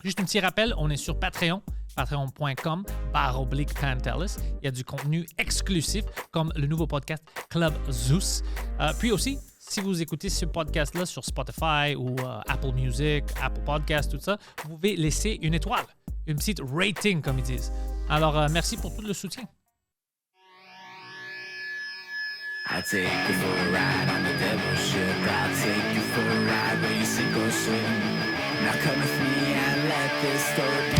Juste un petit rappel, on est sur Patreon, patreon.com/Pantelis. Il y a du contenu exclusif comme le nouveau podcast Club Zeus. Puis aussi, si vous écoutez ce podcast-là sur Spotify ou Apple Music, Apple Podcast, tout ça, vous pouvez laisser une étoile, une petite rating, comme ils disent. Alors, merci pour tout le soutien. I'll take you for a ride on the devil's ship. I'll take you for a ride where you sink or swim. Now come with me and let this story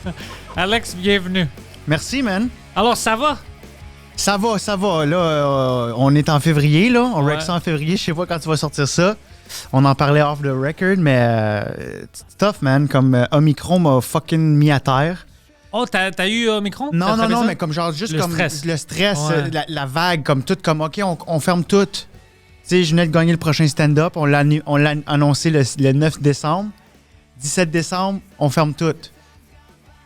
begin. Alex, bienvenue. Merci, man. Alors, ça va? Ça va. Là, on est en février, là. On Ouais. rec ça en février. Je sais pas quand tu vas sortir ça. On en parlait off the record, mais c'est tough, man. Comme Omicron m'a fucking mis à terre. Oh, t'as eu Omicron? Non, mais comme genre juste Le comme stress. le stress, Ouais. la vague, comme tout, comme OK, on ferme tout. Tu sais, je venais de gagner le prochain stand-up. On l'a annoncé le 9 décembre. 17 décembre, on ferme tout.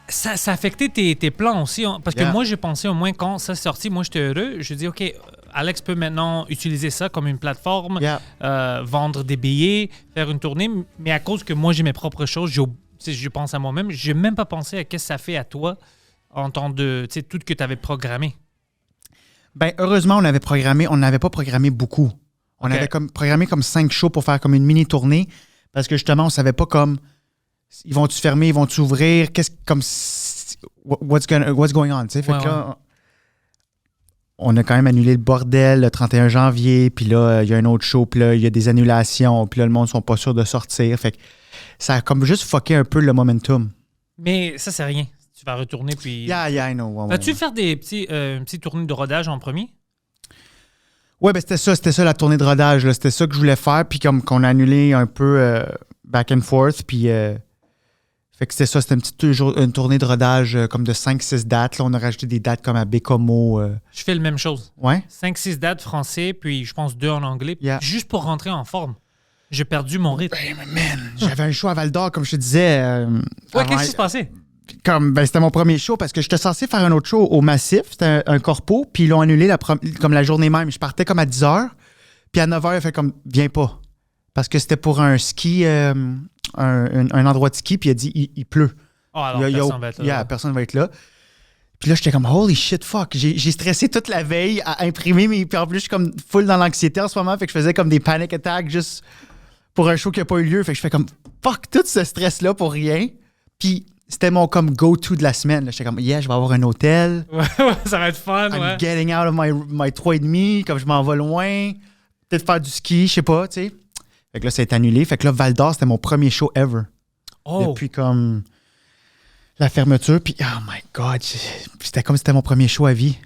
Ça a affecté tes plans aussi. Parce que Yeah. moi, j'ai pensé au moins quand ça s'est sorti, moi, j'étais heureux. Je dis, OK, Alex peut maintenant utiliser ça comme une plateforme, Yeah. vendre des billets, faire une tournée. Mais à cause que moi, j'ai mes propres choses, je pense à moi-même. Je n'ai même pas pensé à ce que ça fait à toi en temps de tout ce que tu avais programmé. Ben, heureusement, on n'avait pas programmé beaucoup. On OK. avait programmé comme 5 shows pour faire comme une mini-tournée parce que justement, on savait pas comme ils vont-tu fermer, ils vont-tu ouvrir, what's going on, tu sais. Fait Ouais, que là, on a quand même annulé le bordel le 31 janvier, puis là, il y a un autre show, puis là, il y a des annulations, puis là, le monde ne sont pas sûrs de sortir. Fait que ça a comme juste fucké un peu le momentum. Mais ça, c'est rien. Tu vas retourner, puis... Yeah, I know. Ouais, Vas-tu ouais. faire une petite tournée de rodage en premier? Ouais, ben c'était ça la tournée de rodage. Là. C'était ça que je voulais faire, puis comme qu'on a annulé un peu back and forth, puis fait que c'était ça, c'était une tournée de rodage comme de 5-6 dates. Là, on a rajouté des dates comme à Bécomo. Je fais la même chose. Ouais. 5-6 dates français, puis je pense 2 en anglais, Yeah. juste pour rentrer en forme. J'ai perdu mon rythme. Ben, man, j'avais un show à Val-d'Or, comme je te disais. Ouais, qu'est-ce qui se passait? C'était mon premier show parce que j'étais censé faire un autre show au Massif. C'était un corpo, puis ils l'ont annulé comme la journée même. Je partais comme à 10h, puis à 9h, il a fait comme « Viens pas ». Parce que c'était pour un ski, un endroit de ski, puis il a dit « Il pleut ». Oh, alors personne va être là. Yeah, personne va être là. Puis là, j'étais comme, holy shit, fuck. J'ai stressé toute la veille à imprimer, mais puis en plus, je suis comme full dans l'anxiété en ce moment. Fait que je faisais comme des panic attacks juste pour un show qui n'a pas eu lieu. Fait que je fais comme, fuck, tout ce stress-là pour rien. Puis c'était mon comme go-to de la semaine. J'étais comme, yeah, je vais avoir un hôtel. Ouais, ça va être fun, I'm ouais. getting out of my 3,5, comme je m'en vais loin. Peut-être faire du ski, je sais pas, tu sais. Fait que là, ça a été annulé. Fait que là, Val d'Or, c'était mon premier show ever. Oh, Depuis comme la fermeture. Puis, oh my God, c'était comme si c'était mon premier show à vie.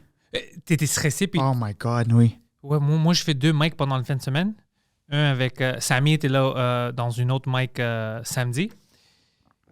t'étais stressé, puis... Oh my God, oui. Ouais, moi, je fais 2 mics pendant le fin de semaine. Un avec... Sammy était là dans une autre mic samedi.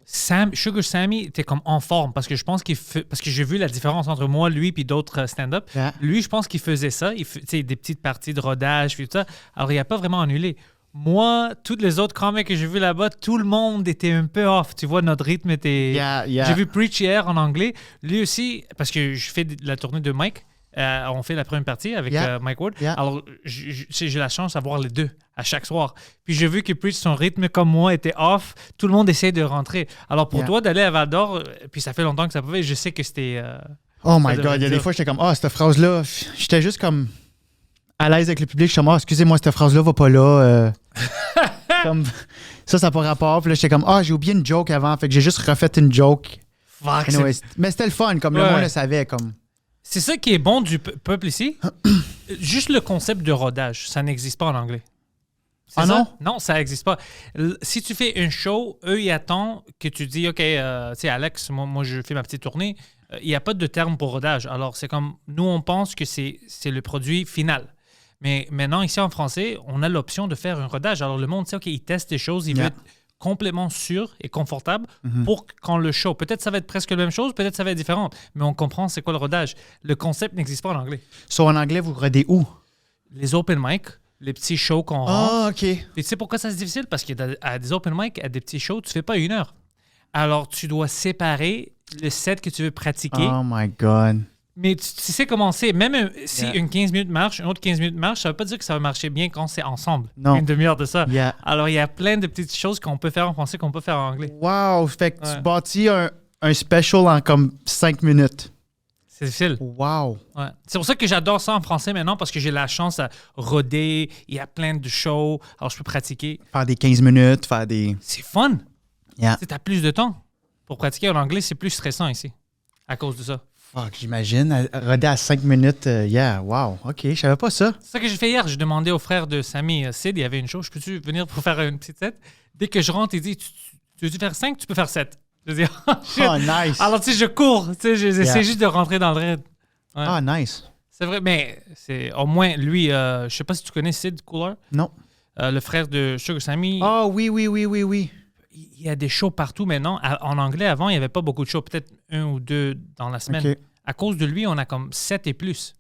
Sugar Sammy était comme en forme parce que je pense parce que j'ai vu la différence entre moi, lui puis d'autres stand-up. Yeah. Lui, je pense qu'il faisait ça. Tu sais, des petites parties de rodage puis tout ça. Alors, il n'a pas vraiment annulé. Moi, tous les autres comics que j'ai vus là-bas, tout le monde était un peu off. Tu vois, notre rythme était... Yeah. J'ai vu Preach hier en anglais. Lui aussi, parce que je fais la tournée de Mike. On fait la première partie avec Yeah. Mike Ward. Yeah. Alors, j'ai la chance d'avoir les deux à chaque soir. Puis j'ai vu que Preach, son rythme comme moi était off. Tout le monde essaie de rentrer. Alors pour Yeah. toi, d'aller à Val d'Or, puis ça fait longtemps que ça pouvait, je sais que c'était... Oh my Ça devait God, il y a être des dur. fois, j'étais comme, cette phrase-là, j'étais juste comme à l'aise avec le public. Je suis comme, excusez-moi, cette phrase-là va pas là. Comme, ça n'a pas rapport. Puis là, j'étais comme, j'ai oublié une joke avant. Fait que j'ai juste refait une joke. Fuck, Anyway, mais c'était le fun, comme le Ouais. monde le savait. Comme. c'est ça qui est bon du peuple ici. Juste le concept de rodage, ça n'existe pas en anglais. C'est Ah ça? non? Non, ça n'existe pas. Si tu fais un show, eux, ils attendent que tu dis, OK, tu sais, Alex, moi, je fais ma petite tournée. Il n'y a pas de terme pour rodage. Alors, c'est comme, nous, on pense que c'est le produit final. Mais maintenant, ici en français, on a l'option de faire un rodage. Alors, le monde sait, OK, il teste des choses, il Yeah. veut être complètement sûr et confortable pour quand le show, peut-être ça va être presque la même chose, peut-être ça va être différent, mais on comprend c'est quoi le rodage. Le concept n'existe pas en anglais. So, en anglais, vous rodez où? Les open mic, les petits shows qu'on rentre. OK. Et tu sais pourquoi ça c'est difficile? Parce qu'à des open mic, à des petits shows, tu fais pas 1 heure. Alors, tu dois séparer le set que tu veux pratiquer. Oh my God. Mais tu sais comment c'est. Même si Yeah. une 15 minutes marche, une autre 15 minutes marche, ça veut pas dire que ça va marcher bien quand c'est ensemble. Non. Une demi-heure de ça. Yeah. Alors, il y a plein de petites choses qu'on peut faire en français qu'on peut faire en anglais. Wow! Fait que Ouais. tu bâtis un special en comme 5 minutes. C'est difficile. Wow! Ouais. C'est pour ça que j'adore ça en français maintenant parce que j'ai la chance à roder. Il y a plein de shows. Alors, je peux pratiquer. Faire des 15 minutes, faire des... C'est fun. Yeah. Tu as plus de temps. Pour pratiquer en anglais, c'est plus stressant ici à cause de ça. Fuck, j'imagine. Roder à 5 minutes, yeah, wow. OK, je savais pas ça. C'est ça que j'ai fait hier. J'ai demandé au frère de Samy, Sid, il y avait une chose. Je peux-tu venir pour faire une petite set? Dès que je rentre, il dit, tu veux-tu faire 5? Tu peux faire 7. Je dis, Oh, nice. Alors, tu sais, je cours. Tu sais, j'essaie Yeah. juste de rentrer dans le raid. Ouais. Ah, nice. C'est vrai, mais c'est au moins, lui, je sais pas si tu connais Sid Cooler, Non. le frère de Sugar Sammy. Ah, oui. Il y a des shows partout maintenant. En anglais, avant, il n'y avait pas beaucoup de shows, peut-être 1 ou 2 dans la semaine. OK. À cause de lui, on a comme 7 et plus.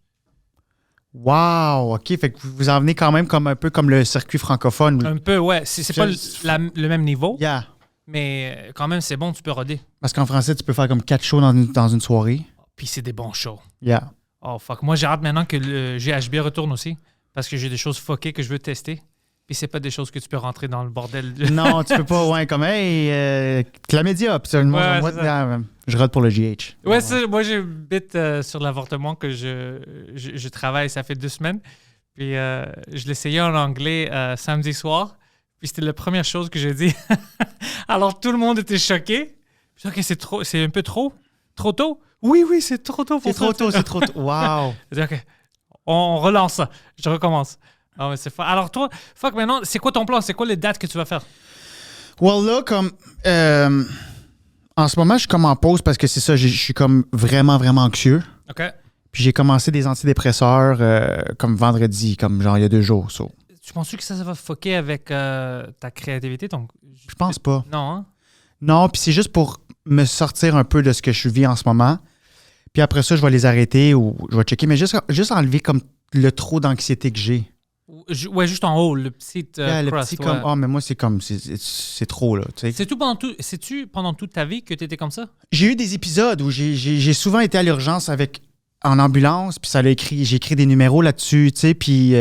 Wow, OK. Fait que vous en venez quand même comme un peu comme le circuit francophone. Un peu, ouais. C'est pas le même niveau, Yeah. mais quand même, c'est bon, tu peux roder. Parce qu'en français, tu peux faire comme 4 shows dans une soirée. Puis c'est des bons shows. Yeah. Oh, fuck. Moi, j'ai hâte maintenant que le GHB retourne aussi, parce que j'ai des choses fuckées que je veux tester. Puis c'est pas des choses que tu peux rentrer dans le bordel. Non, tu peux pas, ouais, comme, hey, chlamydia. Puis moi, Ouais, c'est ça. je rode pour le GH. Ouais, moi, j'ai une bite sur l'avortement que je travaille, ça fait 2 semaines. Puis je l'essayais en anglais samedi soir. Puis c'était la première chose que j'ai dit. Alors tout le monde était choqué. Puis, OK, c'est un peu trop tôt? Oui, c'est trop tôt pour C'est trop tôt. Wow. J'ai dit, OK, on relance ça. Je recommence. Ah ouais, c'est fort. Alors toi, fuck, maintenant, c'est quoi ton plan? C'est quoi les dates que tu vas faire? Well, là, comme. En ce moment, je suis comme en pause parce que c'est ça, je suis comme vraiment, vraiment anxieux. OK. Puis j'ai commencé des antidépresseurs comme vendredi, comme genre il y a 2 jours. So. Tu penses que ça va fucker avec ta créativité? Je pense pas. Non, hein? Non, puis c'est juste pour me sortir un peu de ce que je vis en ce moment. Puis après ça, je vais les arrêter ou je vais checker, mais juste enlever comme le trop d'anxiété que j'ai. Ouais, juste en haut, le petit Yeah, le crust. petit comme, Ouais. mais moi, c'est comme, c'est trop, là. Tu sais. C'est-tu pendant toute ta vie que tu étais comme ça? J'ai eu des épisodes où j'ai souvent été à l'urgence en ambulance, puis j'ai écrit des numéros là-dessus, tu sais, puis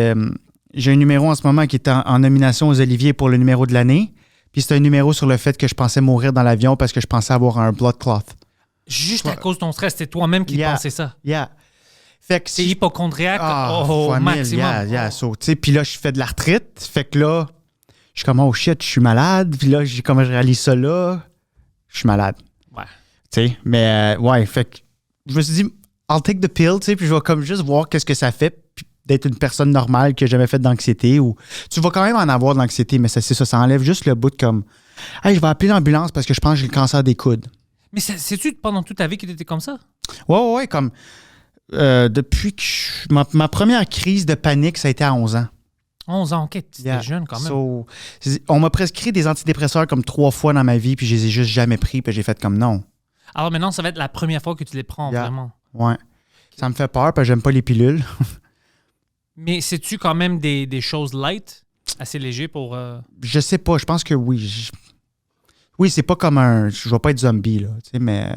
j'ai un numéro en ce moment qui est en nomination aux Oliviers pour le numéro de l'année, puis c'est un numéro sur le fait que je pensais mourir dans l'avion parce que je pensais avoir un blood clot. Juste à cause de ton stress, c'est toi-même qui Yeah. pensais ça. Yeah. Fait que C'est hypochondriaque au fois 1000, maximum. yeah. So, tu sais, puis là, je fais de l'arthrite, fait que là, je suis comme, oh shit, je suis malade, puis là, comment je réalise ça là, je suis malade. Ouais. Tu sais, mais ouais, fait que je me suis dit, I'll take the pill, tu sais, puis je vais comme juste voir qu'est-ce que ça fait puis d'être une personne normale qui n'a jamais fait d'anxiété ou tu vas quand même en avoir de l'anxiété, mais c'est ça, ça enlève juste le bout de comme, hey, je vais appeler l'ambulance parce que je pense que j'ai le cancer des coudes. Mais c'est-tu pendant toute ta vie que tu étais comme ça? Ouais, comme depuis que ma première crise de panique, ça a été à 11 ans. 11 ans, OK, tu étais Yeah. jeune quand même. So, on m'a prescrit des antidépresseurs comme 3 fois dans ma vie, puis je les ai juste jamais pris, puis j'ai fait comme non. Alors maintenant, ça va être la première fois que tu les prends, Yeah. vraiment. Ouais. Ça me fait peur, parce que j'aime pas les pilules. Mais c'est-tu quand même des choses light, assez léger pour... Je sais pas, je pense que oui. Oui, c'est pas comme un... Je vais pas être zombie, là, tu sais, mais...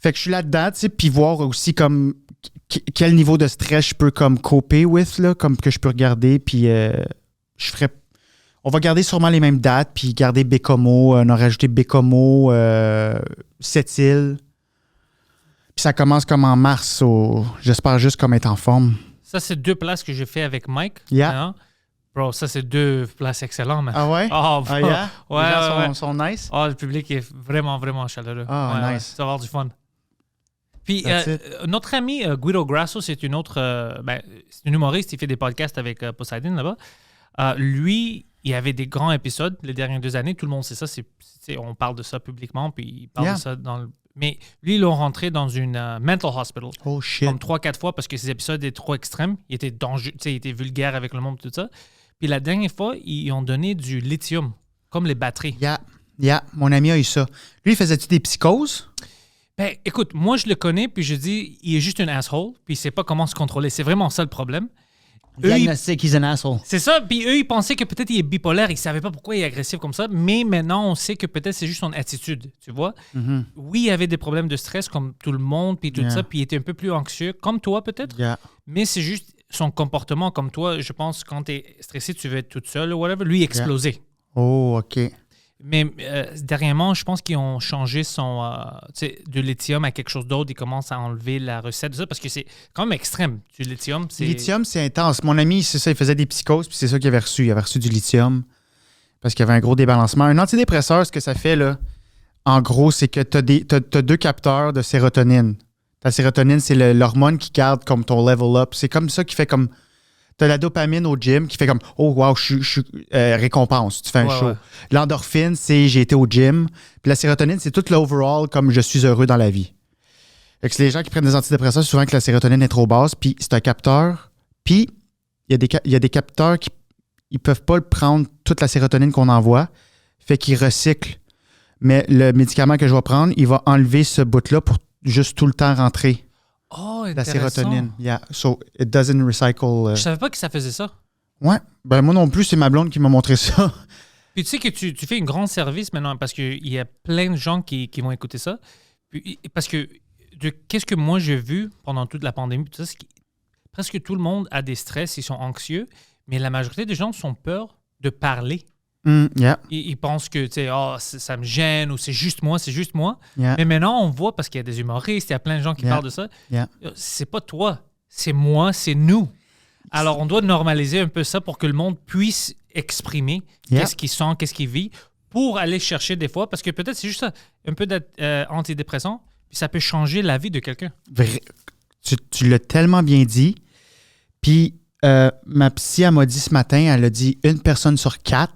Fait que je suis là-dedans, tu sais, puis voir aussi comme quel niveau de stress je peux comme coper with, là, comme que je peux regarder, puis je ferais... On va garder sûrement les mêmes dates, puis garder Bécomo, on a rajouté Bécomo, Sept-Îles. Puis ça commence comme en mars, j'espère juste comme être en forme. Ça, c'est 2 places que j'ai fait avec Mike. Yeah. Hein? Bro, ça, c'est 2 places excellentes. Man. Ah ouais? Oh, Ah yeah? Ouais, Les gens ouais. sont nice? Oh, le public est vraiment, vraiment chaleureux. Ah, Ouais, nice. ouais, ça va avoir du fun. Puis, That's notre ami Guido Grasso, c'est une autre... c'est un humoriste, il fait des podcasts avec Poseidon là-bas. Lui, il y avait des grands épisodes les dernières 2 années. Tout le monde sait ça. On parle de ça publiquement, puis il parle Yeah. de ça dans le... Mais lui, ils l'ont rentré dans une mental hospital. Oh shit. Comme 3-4 fois parce que ces épisodes étaient trop extrêmes. Il était dangereux, il était vulgaire avec le monde et tout ça. Puis la dernière fois, ils ont donné du lithium, comme les batteries. Yeah, mon ami a eu ça. Lui, faisait-tu des psychoses? Ben, écoute, moi, je le connais, puis je dis, il est juste un asshole, puis il sait pas comment se contrôler. C'est vraiment ça le problème. Diagnostic, he's an asshole. C'est ça. Puis eux, ils pensaient que peut-être il est bipolaire. Ils ne savaient pas pourquoi il est agressif comme ça. Mais maintenant, on sait que peut-être c'est juste son attitude. Tu vois? Mhm. Oui, il avait des problèmes de stress comme tout le monde. Puis tout ça. Puis il était un peu plus anxieux, comme toi peut-être. Yeah. Mais c'est juste son comportement comme toi. Je pense quand tu es stressé, tu veux être toute seule ou whatever. Lui, il explosait. Oh, OK. Mais dernièrement, je pense qu'ils ont changé son de lithium à quelque chose d'autre. Ils commencent à enlever la recette de ça parce que c'est quand même extrême. Du lithium, c'est... Lithium, c'est intense. Mon ami, c'est ça, il faisait des psychoses, puis c'est ça qu'il avait reçu. Il avait reçu du lithium parce qu'il y avait un gros débalancement. Un antidépresseur, ce que ça fait, là, en gros, c'est que t'as 2 capteurs de sérotonine. Ta sérotonine, c'est l'hormone qui garde comme ton level up. C'est comme ça qui fait comme... T'as la dopamine au gym qui fait comme « Oh, wow, je suis récompense. » Tu fais un show. Ouais. L'endorphine, c'est « J'ai été au gym. » Puis la sérotonine, c'est tout l'overall comme « Je suis heureux dans la vie. » Fait que c'est les gens qui prennent des antidépresseurs, souvent que la sérotonine est trop basse, puis c'est un capteur. Puis il y a des capteurs qui ils peuvent pas prendre toute la sérotonine qu'on envoie, fait qu'ils recyclent. Mais le médicament que je vais prendre, il va enlever ce bout-là pour juste tout le temps rentrer. Oh, La intéressant. sérotonine. Yeah. So, it doesn't recycle. Je savais pas que ça faisait ça. Ouais. Ben, moi non plus, c'est ma blonde qui m'a montré ça. Puis tu sais que tu fais un grand service maintenant parce qu'il y a plein de gens qui vont écouter ça. Puis, parce que qu'est-ce que moi j'ai vu pendant toute la pandémie, tout ça, c'est que presque tout le monde a des stress, ils sont anxieux, mais la majorité des gens ont peur de parler. Yeah. Ils pensent que ça me gêne ou c'est juste moi. Yeah. Mais maintenant, on voit parce qu'il y a des humoristes, il y a plein de gens qui parlent de ça. Yeah. C'est pas toi, c'est moi, c'est nous. Alors, on doit normaliser un peu ça pour que le monde puisse exprimer qu'est-ce qu'il sent, qu'est-ce qu'il vit, pour aller chercher des fois, parce que peut-être c'est juste ça, un peu d'antidépressant, puis ça peut changer la vie de quelqu'un. Tu l'as tellement bien dit. Puis, ma psy, elle m'a dit ce matin, elle a dit 1 personne sur 4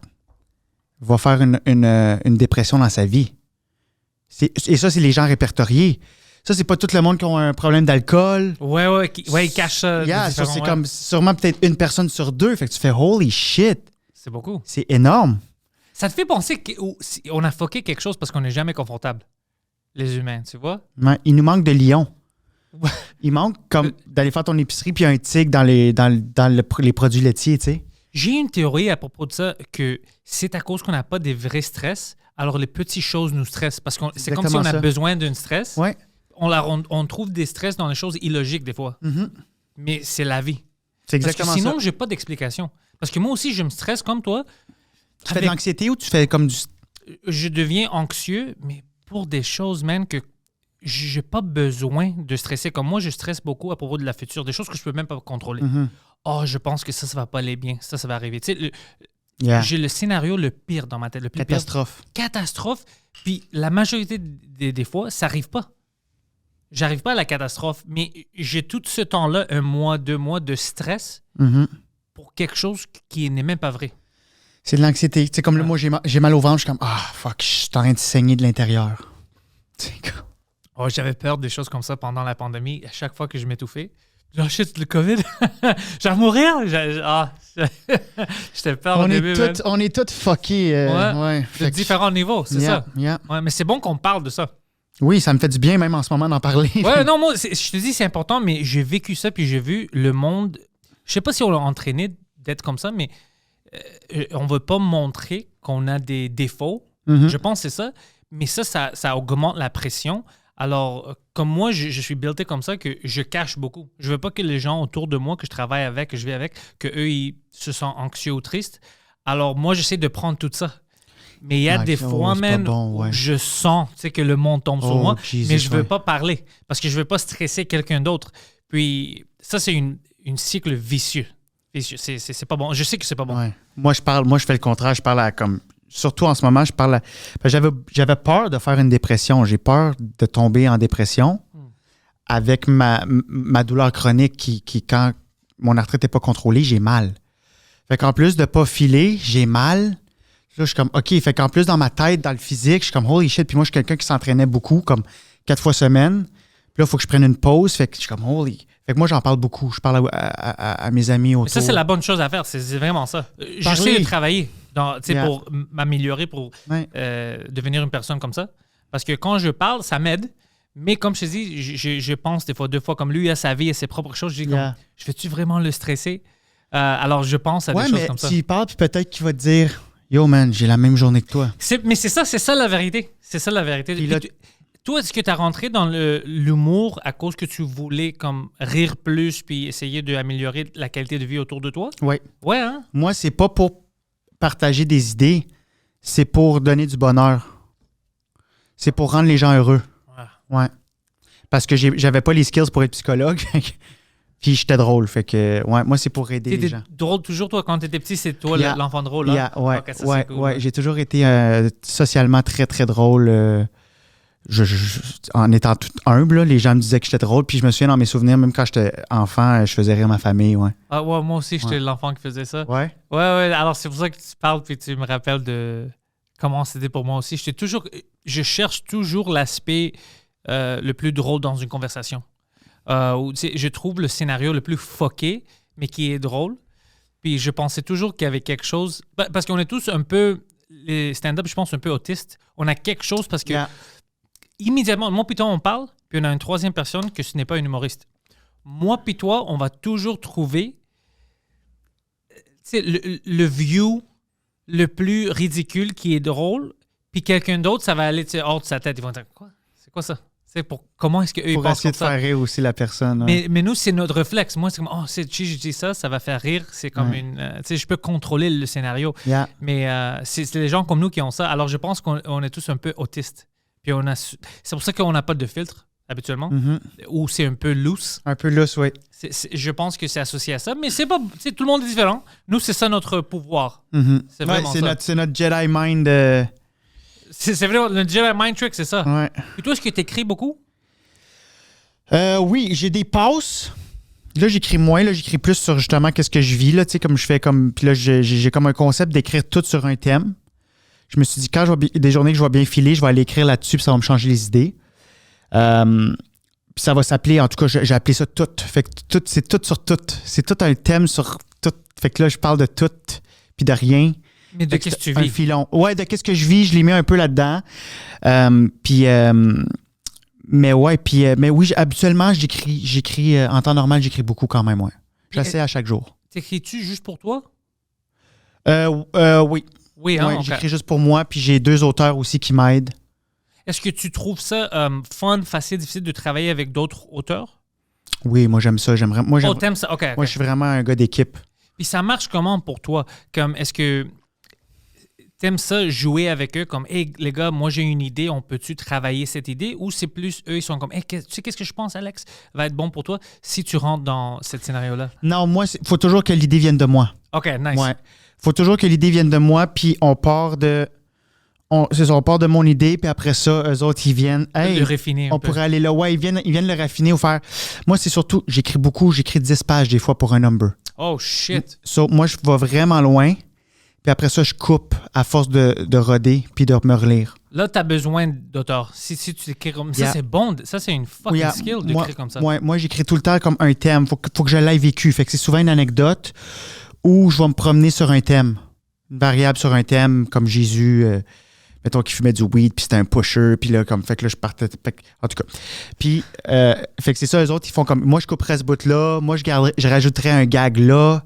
va faire une dépression dans sa vie. Et ça, c'est les gens répertoriés. Ça, c'est pas tout le monde qui a un problème d'alcool. Ouais, ils cachent ça. Yeah, ça, c'est comme sûrement peut-être 1 personne sur 2. Fait que tu fais « Holy shit! » C'est beaucoup. C'est énorme. Ça te fait penser qu'on a fucké quelque chose parce qu'on n'est jamais confortable, les humains, tu vois? Ouais, il nous manque de lions. Il manque comme d'aller faire ton épicerie puis un tigre dans les produits laitiers, tu sais. J'ai une théorie à propos de ça, que c'est à cause qu'on n'a pas des vrais stress, alors les petites choses nous stressent. Parce que c'est comme si on a besoin d'un stress. Ouais. On trouve des stress dans les choses illogiques des fois. Mm-hmm. Mais c'est la vie. C'est exactement parce que sinon, ça. j'ai pas d'explication. Parce que moi aussi, je me stresse comme toi. Tu fais de l'anxiété ou tu fais comme du... Je deviens anxieux, mais pour des choses, man, que j'ai pas besoin de stresser. Comme moi, je stresse beaucoup à propos de la future, des choses que je peux même pas contrôler. Mm-hmm. Oh, je pense que ça va pas aller bien. Ça va arriver. Tu sais, J'ai le scénario le pire dans ma tête. Le plus catastrophe. Pire. Catastrophe. Puis la majorité des fois, ça arrive pas. J'arrive pas à la catastrophe, mais j'ai tout ce temps-là, 1 mois, 2 mois de stress pour quelque chose qui n'est même pas vrai. C'est de l'anxiété. Tu sais, comme là, moi, j'ai mal au ventre, je suis comme « Ah, fuck, je suis en train de saigner de l'intérieur. » Oh, j'avais peur des choses comme ça pendant la pandémie. À chaque fois que je m'étouffais, genre, shit, le COVID, j'allais mourir. J'étais peur au début. On est tous fuckés. De différents niveaux, c'est ça. Yeah. Ouais, mais c'est bon qu'on parle de ça. Oui, ça me fait du bien même en ce moment d'en parler. Ouais, non, moi, je te dis, c'est important, mais j'ai vécu ça, puis j'ai vu le monde. Je sais pas si on l'a entraîné d'être comme ça, mais on veut pas montrer qu'on a des défauts. Mm-hmm. Je pense que c'est ça. Mais ça augmente la pression. Alors, comme moi, je suis buildé comme ça que je cache beaucoup. Je veux pas que les gens autour de moi, que je travaille avec, que je vis avec, qu'eux, ils se sentent anxieux ou tristes. Alors, moi, j'essaie de prendre tout ça. Mais il y a des fois, même, où je sens que le monde tombe sur moi, mais je veux pas parler parce que je veux pas stresser quelqu'un d'autre. Puis, ça, c'est une cycle vicieux. C'est pas bon. Je sais que c'est pas bon. Ouais. Moi, je fais le contraire. Je parle à comme... Surtout en ce moment, je parle à... J'avais peur de faire une dépression. J'ai peur de tomber en dépression avec ma douleur chronique qui, quand mon arthrite n'est pas contrôlée, j'ai mal. Fait qu'en plus de ne pas filer, j'ai mal. Là, je suis comme, OK. Fait qu'en plus, dans ma tête, dans le physique, je suis comme, holy shit. Puis moi, je suis quelqu'un qui s'entraînait beaucoup, comme 4 fois semaine. Puis là, il faut que je prenne une pause. Fait que je suis comme, holy... Fait que moi, j'en parle beaucoup. Je parle à mes amis autour. Mais ça, c'est la bonne chose à faire. C'est vraiment ça. J'essaie de travailler pour m'améliorer, pour devenir une personne comme ça. Parce que quand je parle, ça m'aide. Mais comme je te dis, je pense des fois 2 fois comme lui, il a sa vie, il a ses propres choses. Je dis, je vais-tu vraiment le stresser? Alors, je pense à des Ouais, choses mais comme ça. tu y parles, puis peut-être qu'il va te dire Yo, man, j'ai la même journée que toi. Mais c'est ça la vérité. C'est ça la vérité. Puis là- Toi, est-ce que tu as rentré dans l'humour à cause que tu voulais comme rire plus puis essayer d'améliorer la qualité de vie autour de toi? Ouais. Ouais, hein? Moi, c'est pas pour partager des idées, c'est pour donner du bonheur. C'est pour rendre les gens heureux. Ouais. Parce que j'avais pas les skills pour être psychologue. Puis j'étais drôle. Fait que, ouais, moi, c'est pour aider les T'étais gens. drôle toujours, toi, quand t'étais petit, c'est toi Yeah. l'enfant drôle, là? Yeah, ouais, Ok, ça, ouais, c'est cool, ouais. J'ai toujours été socialement très, très drôle. En étant tout humble, là, les gens me disaient que j'étais drôle. Puis je me souviens dans mes souvenirs, même quand j'étais enfant, je faisais rire ma famille. Ouais. Ah ouais, moi aussi, j'étais l'enfant qui faisait ça. Ouais. Ouais, alors c'est pour ça que tu parles puis tu me rappelles de comment c'était pour moi aussi. Je cherche toujours l'aspect le plus drôle dans une conversation. Je trouve le scénario le plus fucké, mais qui est drôle. Puis je pensais toujours qu'il y avait quelque chose... Parce qu'on est tous un peu... Les stand-up, je pense, un peu autistes. On a quelque chose parce que... Yeah. Immédiatement, moi puis toi, on parle, puis on a une troisième personne que ce n'est pas un humoriste. Moi puis toi, on va toujours trouver le view le plus ridicule qui est drôle, puis quelqu'un d'autre, ça va aller hors de sa tête. Ils vont dire, quoi? C'est quoi ça? Comment est-ce qu'eux, ils Pour pensent essayer comme de ça? faire rire aussi la personne. Ouais. Mais nous, c'est notre réflexe. Moi, c'est comme, c'est cheesy, je dis ça, ça va faire rire. C'est comme Ouais. une... tu sais, je peux contrôler le scénario. Yeah. Mais c'est les gens comme nous qui ont ça. Alors, je pense qu'on est tous un peu autistes. Puis c'est pour ça qu'on n'a pas de filtre, habituellement. Mhm. Ou c'est un peu loose. Un peu lousse, oui. Je pense que c'est associé à ça. Mais c'est pas... tu sais, tout le monde est différent. Nous, c'est ça notre pouvoir. Mhm. C'est Ouais, vraiment ça. c'est notre Jedi Mind. C'est vraiment... Le Jedi Mind Trick, c'est ça. Ouais. Et toi, est-ce que tu écris beaucoup? Oui, j'ai des passes. Là, j'écris moins. Là, j'écris plus sur justement qu'est-ce que je vis. Là, tu sais, comme je fais comme. Puis là, j'ai comme un concept d'écrire tout sur un thème. Je me suis dit, quand des journées que je vais bien filer, je vais aller écrire là-dessus, puis ça va me changer les idées. Puis ça va s'appeler, en tout cas, j'ai appelé ça tout. Fait que tout, c'est tout sur tout. C'est tout un thème sur tout. Fait que là, je parle de tout, puis de rien. Mais de Fait que qu'est-ce que tu c'est un vis? filon. Ouais, de qu'est-ce que je vis, je l'ai mis un peu là-dedans. Mais ouais, puis mais oui, habituellement, j'écris en temps normal, j'écris beaucoup quand même, ouais. J'essaie à chaque jour. T'écris-tu juste pour toi? Oui. Oui, hein? Ouais, ok. j'écris juste pour moi, puis j'ai 2 auteurs aussi qui m'aident. Est-ce que tu trouves ça fun, facile, difficile de travailler avec d'autres auteurs? Oui, moi j'aime ça. Moi, Oh, t'aimes ça? OK. ok. moi je suis vraiment un gars d'équipe. Puis ça marche comment pour toi? Comme, est-ce que t'aimes ça jouer avec eux comme, hey, les gars, moi j'ai une idée, on peut-tu travailler cette idée? Ou c'est plus eux, ils sont comme, hey, tu sais qu'est-ce que je pense, Alex, va être bon pour toi si tu rentres dans ce scénario-là? Non, moi, il faut toujours que l'idée vienne de moi. OK, nice. Ouais. Faut toujours que l'idée vienne de moi, puis on part de mon idée, puis après ça, eux autres, ils viennent. Hey, Le raffiner un on peu. pourrait aller là. Ouais, ils viennent le raffiner ou faire. Moi, c'est surtout, j'écris beaucoup, j'écris 10 pages des fois pour un number. Oh, shit. So, moi, je vais vraiment loin, puis après ça, je coupe à force de roder, puis de me relire. Là, t'as besoin d'auteur. Si tu écris comme ça, Yeah. c'est bon. Ça, c'est une fucking Oui, skill moi, d'écrire comme ça. Moi, j'écris tout le temps comme un thème. Faut que je l'aie vécu. Fait que c'est souvent une anecdote où je vais me promener sur un thème. Une variable sur un thème, comme Jésus, mettons qu'il fumait du weed, puis c'était un pusher, puis là, fait que là, je partais. En tout cas. Puis, fait que c'est ça, eux autres, ils font comme. Moi, je couperais ce bout-là. Moi, je rajouterais un gag là.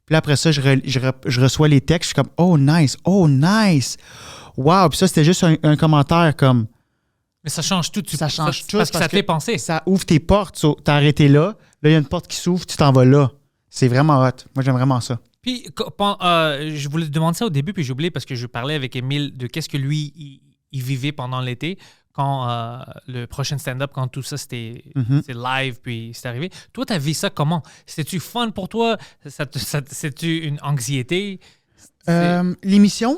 Puis là, après ça, je reçois les textes. Je suis comme, oh, nice. Oh, nice. Wow. Puis ça, c'était juste un commentaire comme. Mais ça change tout. Ça change tout, Parce que ça parce t'est pensé. Ça ouvre tes portes. So, t'as arrêté là. Là, il y a une porte qui s'ouvre, tu t'en vas là. C'est vraiment hot. Moi, j'aime vraiment ça. Puis, je voulais te demander ça au début, puis j'ai oublié parce que je parlais avec Émile de qu'est-ce que lui, il vivait pendant l'été, quand le prochain stand-up, quand tout ça, c'était c'est live, puis c'est arrivé. Toi, t'as vu ça comment? C'était-tu fun pour toi? C'était-tu une anxiété? L'émission,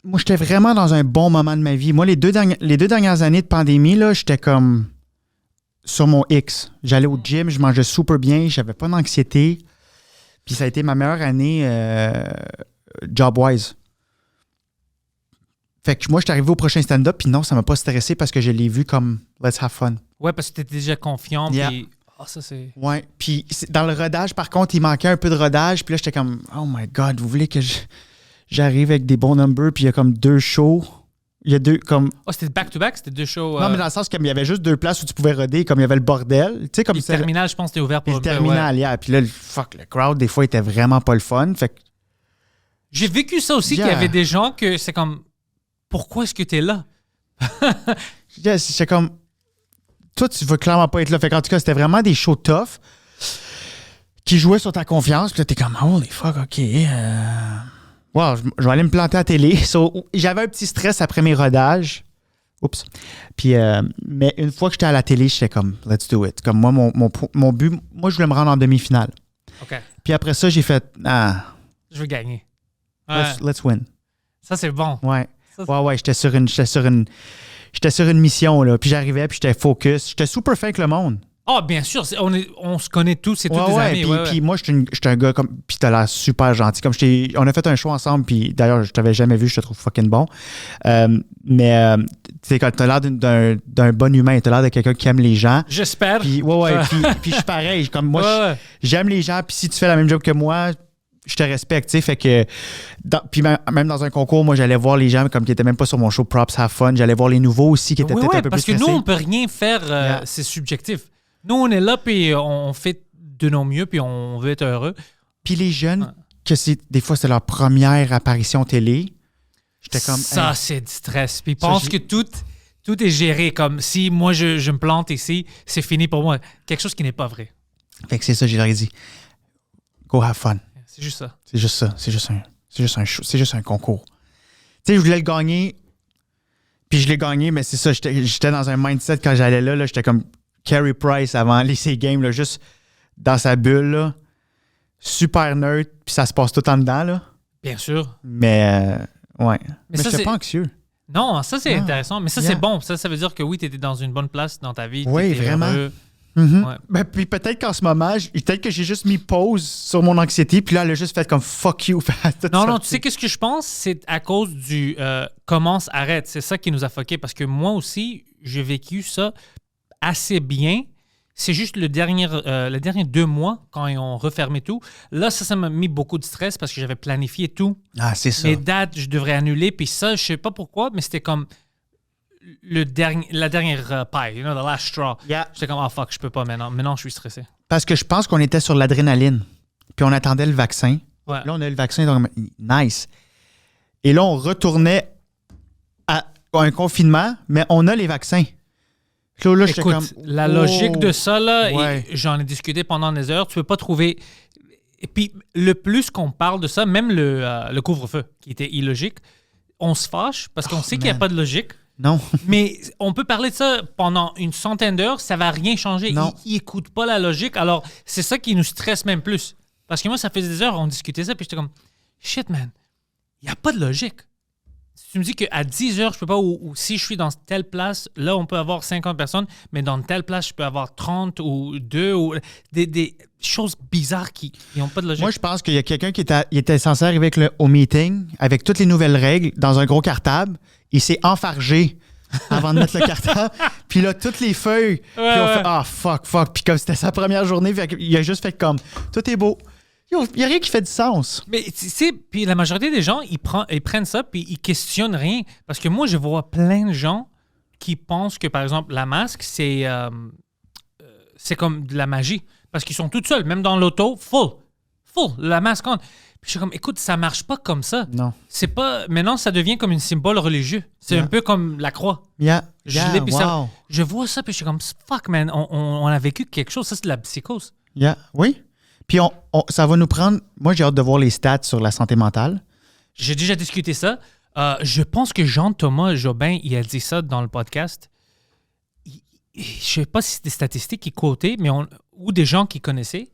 moi, j'étais vraiment dans un bon moment de ma vie. Moi, les deux dernières années de pandémie, là, j'étais comme sur mon X. J'allais au gym, je mangeais super bien, j'avais pas d'anxiété. Puis ça a été ma meilleure année job-wise. Fait que moi, je suis arrivé au prochain stand-up, puis non, ça m'a pas stressé parce que je l'ai vu comme « let's have fun ». Ouais, parce que t'étais déjà confiant, Yeah. puis... Ah, ça, c'est... Ouais, puis dans le rodage, par contre, il manquait un peu de rodage, puis là, j'étais comme « oh my God, vous voulez que j'arrive avec des bons numbers, puis il y a comme 2 shows Il y a deux, comme... Oh, c'était back-to-back? C'était 2 shows... Non, mais dans le sens qu'il y avait juste 2 places où tu pouvais roder, comme il y avait le bordel. Tu sais, comme le ça. terminal, je pense, était ouvert pour... Le terminal, yeah. Puis là, le crowd, des fois, était vraiment pas le fun. Fait que... J'ai vécu ça aussi, qu'il y avait des gens que c'est comme... Pourquoi est-ce que t'es là? C'est comme... Toi, tu veux clairement pas être là. Fait qu'en tout cas, c'était vraiment des shows tough qui jouaient sur ta confiance. Puis là, t'es comme, holy fuck, OK. Wow, je vais aller me planter à la télé. So, j'avais un petit stress après mes rodages. Oups. Puis, mais une fois que j'étais à la télé, j'étais comme, let's do it. Comme moi, mon but, moi, je voulais me rendre en demi-finale. OK. Puis après ça, j'ai fait, Je veux gagner. Ouais. Let's win. Ça, c'est bon. Ouais. Ça, Ouais, j'étais sur une mission, là. Puis j'arrivais, puis j'étais focus. J'étais super fin avec le monde. Ah, bien sûr. On se connaît tous. C'est tous des amis. Puis moi, j'étais un gars comme... Puis t'as l'air super gentil. Comme on a fait un show ensemble, puis d'ailleurs, je t'avais jamais vu, je te trouve fucking bon. Mais tu sais, t'as l'air d'un bon humain. T'as l'air de quelqu'un qui aime les gens. J'espère. Puis puis je suis pareil. Comme moi, j'aime les gens, puis si tu fais la même job que moi... Je te respecte, tu sais, fait que... Puis même dans un concours, moi, j'allais voir les gens comme qui n'étaient même pas sur mon show Props Have Fun. J'allais voir les nouveaux aussi qui étaient peut-être un peu plus stressés. Parce que nous, on peut rien faire, c'est subjectif. Nous, on est là, puis on fait de nos mieux, puis on veut être heureux. Puis les jeunes, que des fois, c'est leur première apparition télé, j'étais comme... Ça, c'est du stress. Puis ils pensent que tout est géré, comme si moi, je me plante ici, c'est fini pour moi. Quelque chose qui n'est pas vrai. Fait que c'est ça, je leur ai dit. Go have fun. C'est juste ça. C'est juste ça. C'est juste un show. C'est juste un concours. Tu sais, je voulais le gagner. Puis je l'ai gagné, mais c'est ça. J'étais dans un mindset quand j'allais là. J'étais comme Carey Price avant les games, là, juste dans sa bulle. Là. Super neutre. Puis ça se passe tout en dedans. Là. Bien sûr. Mais ouais. Mais ça, j'étais pas anxieux. Non, ça c'est intéressant. Mais ça, c'est bon. Ça veut dire que oui, tu étais dans une bonne place dans ta vie. Oui, vraiment. Heureux. Mm-hmm. Ouais. Ben, puis peut-être qu'en ce moment, peut-être que j'ai juste mis pause sur mon anxiété, puis là, elle a juste fait comme fuck you. Non, tu sais qu'est-ce que je pense? C'est à cause du commence, arrête. C'est ça qui nous a fucké parce que moi aussi, j'ai vécu ça assez bien. C'est juste les derniers 2 mois, quand ils ont refermé tout. Là, ça m'a mis beaucoup de stress parce que j'avais planifié tout. Ah, c'est ça. Mes dates, je devrais annuler. Puis ça, je sais pas pourquoi, mais c'était comme la dernière paille, the last straw. Yeah. J'étais comme, fuck, je peux pas maintenant. Maintenant, je suis stressé. Parce que je pense qu'on était sur l'adrénaline. Puis on attendait le vaccin. Ouais. Là, on a eu le vaccin, donc nice. Et là, on retournait à un confinement, mais on a les vaccins. Là, écoute, comme, la logique de ça, là, ouais. J'en ai discuté pendant des heures, tu peux pas trouver... Et puis, le plus qu'on parle de ça, même le couvre-feu, qui était illogique, on se fâche parce qu'on sait qu'il n'y a pas de logique. Non. Mais on peut parler de ça pendant une centaine d'heures, ça va rien changer. Ils n'écoutent pas la logique. Alors, c'est ça qui nous stresse même plus. Parce que moi, ça faisait des heures, on discutait ça, puis j'étais comme, shit, man, il n'y a pas de logique. Si tu me dis qu'à 10 heures, je peux pas, ou si je suis dans telle place, là, on peut avoir 50 personnes, mais dans telle place, je peux avoir 30 ou 2, ou des choses bizarres qui n'ont pas de logique. Moi, je pense qu'il y a quelqu'un qui était censé arriver au meeting avec toutes les nouvelles règles dans un gros cartable. Il s'est enfargé avant de mettre le cartable. Puis là, toutes les feuilles. Puis on fait fuck. Puis comme c'était sa première journée, il a juste fait comme tout est beau. Il n'y a rien qui fait du sens. Mais tu sais, puis la majorité des gens, ils prennent ça puis ils questionnent rien. Parce que moi, je vois plein de gens qui pensent que, par exemple, la masque, c'est comme de la magie. Parce qu'ils sont tous seuls, même dans l'auto, full, la masque on. Puis je suis comme, écoute, ça marche pas comme ça. Non. C'est pas... Maintenant, ça devient comme un symbole religieux. C'est un peu comme la croix. Je vois ça, puis je suis comme, fuck, man, on a vécu quelque chose. Ça, c'est de la psychose. Oui. Puis ça va nous prendre... Moi, j'ai hâte de voir les stats sur la santé mentale. J'ai déjà discuté ça. Je pense que Jean-Thomas Jobin, il a dit ça dans le podcast. Je sais pas si c'est des statistiques qu'il quotait, mais ou des gens qui connaissaient.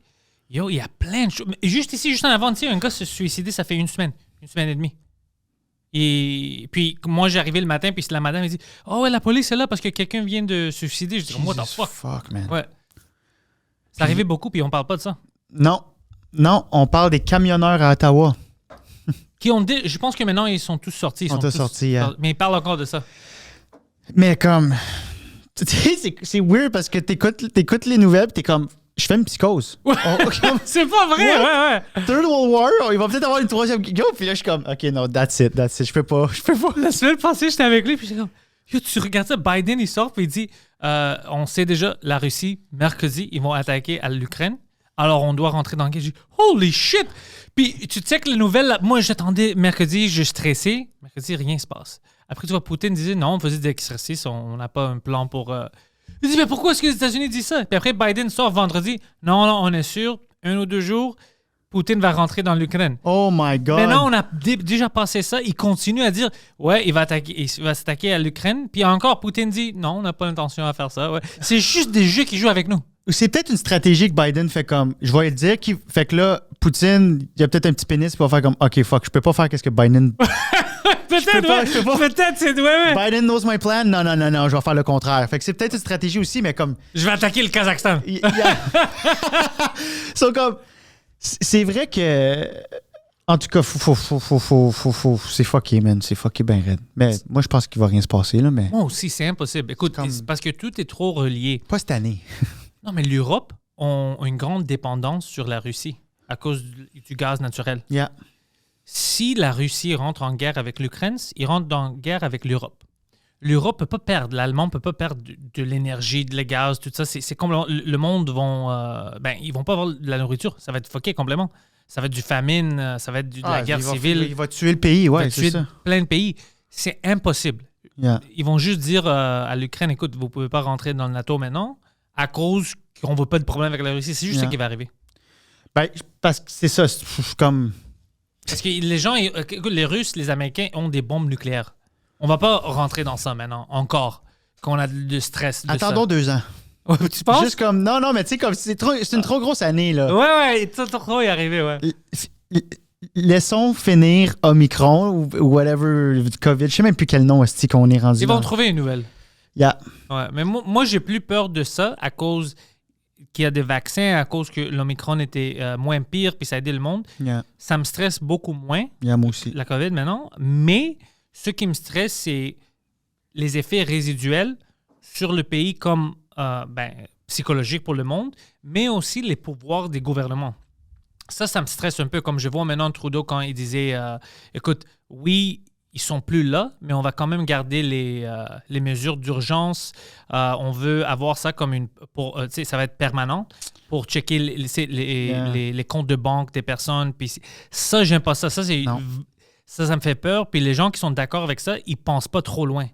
Yo, il y a plein de choses. Juste ici, juste en avant, tu sais, un gars se suicidé, ça fait une semaine et demie. Et puis, moi, j'arrivais le matin, puis la madame, elle dit « Oh ouais, la police est là parce que quelqu'un vient de se suicider. » Je dis « What the fuck? » Fuck, man. Ouais. C'est arrivé beaucoup, puis on parle pas de ça. Non, on parle des camionneurs à Ottawa. Je pense que maintenant, ils sont tous sortis. Ils sont tous sortis, mais ils parlent encore de ça. Mais comme... Tu sais, c'est weird parce que t'écoutes les nouvelles, puis t'es comme... je fais une psychose. C'est pas vrai, ouais. Third World War, il va peut-être avoir une troisième guerre. Puis là, je suis comme, OK, non, that's it. Je peux pas. La semaine passée, j'étais avec lui, puis j'étais comme, yo, tu regardes ça, Biden, il sort, puis il dit, on sait déjà, la Russie, mercredi, ils vont attaquer à l'Ukraine. Alors, on doit rentrer dans le guerre. J'ai dit, holy shit! Puis, tu sais que les nouvelles, là, moi, j'attendais mercredi, je stressais. Mercredi, rien se passe. Après, tu vois, Poutine disait, non, on faisait des exercices, on n'a pas un plan pour... Il dit, mais pourquoi est-ce que les États-Unis disent ça? Puis après, Biden sort vendredi. Non, on est sûr, 1 ou 2 jours, Poutine va rentrer dans l'Ukraine. Oh my God! Maintenant, on a déjà passé ça. Il continue à dire, ouais, il va s'attaquer à l'Ukraine. Puis encore, Poutine dit, non, on n'a pas l'intention à faire ça. Ouais. C'est juste des jeux qui jouent avec nous. C'est peut-être une stratégie que Biden fait comme, je vais le dire, fait que là, Poutine, il a peut-être un petit pénis, puis il va faire comme, OK, fuck, je peux pas faire qu'est-ce que Biden... Peut-être, c'est... Ouais. Biden knows my plan. Non, je vais faire le contraire. Fait que c'est peut-être une stratégie aussi, mais comme... Je vais attaquer le Kazakhstan. So, comme... C'est vrai que... En tout cas, c'est fucké, man. C'est fucké ben raide. Mais moi, je pense qu'il va rien se passer, là, mais... Moi aussi, c'est impossible. Écoute, c'est parce que tout est trop relié. Pas cette année. Non, mais l'Europe a une grande dépendance sur la Russie à cause du gaz naturel. Yeah. Si la Russie rentre en guerre avec l'Ukraine, ils rentrent en guerre avec l'Europe. L'Europe ne peut pas perdre, l'Allemand ne peut pas perdre de l'énergie, de le gaz, tout ça. C'est comme le monde ils vont pas avoir de la nourriture. Ça va être fucké complètement. Ça va être du famine, ça va être de la guerre civile. Il va tuer le pays, ouais, c'est ça. Plein de pays. C'est impossible. Yeah. Ils vont juste dire à l'Ukraine, écoute, vous ne pouvez pas rentrer dans le NATO maintenant à cause qu'on ne veut pas de problème avec la Russie. C'est juste ça qui va arriver. Ben, parce que c'est ça, c'est comme... Parce que les gens, écoute, les Russes, les Américains ont des bombes nucléaires. On va pas rentrer dans ça maintenant, encore, qu'on a de stress. Attendons 2 ans. Ouais, tu penses? Juste comme, non, mais tu sais, comme c'est une trop grosse année, là. Ouais, trop y arriver, ouais. Laissons finir Omicron ou whatever, COVID. Je sais même plus quel nom est-ce qu'on est rendu. Ils vont trouver une nouvelle. Yeah. Ouais, mais moi, j'ai plus peur de ça à cause qu'il y a des vaccins, à cause que l'Omicron était moins pire, puis ça a aidé le monde. Yeah. Ça me stresse beaucoup moins. Yeah, moi aussi. La COVID maintenant. Mais ce qui me stresse, c'est les effets résiduels sur le pays comme psychologique pour le monde, mais aussi les pouvoirs des gouvernements. Ça me stresse un peu, comme je vois maintenant Trudeau quand il disait écoute, oui, ils sont plus là, mais on va quand même garder les mesures d'urgence. On veut avoir ça comme ça va être permanent pour checker les comptes de banque des personnes. Puis ça, j'aime pas ça. Ça me fait peur. Puis les gens qui sont d'accord avec ça, ils pensent pas trop loin.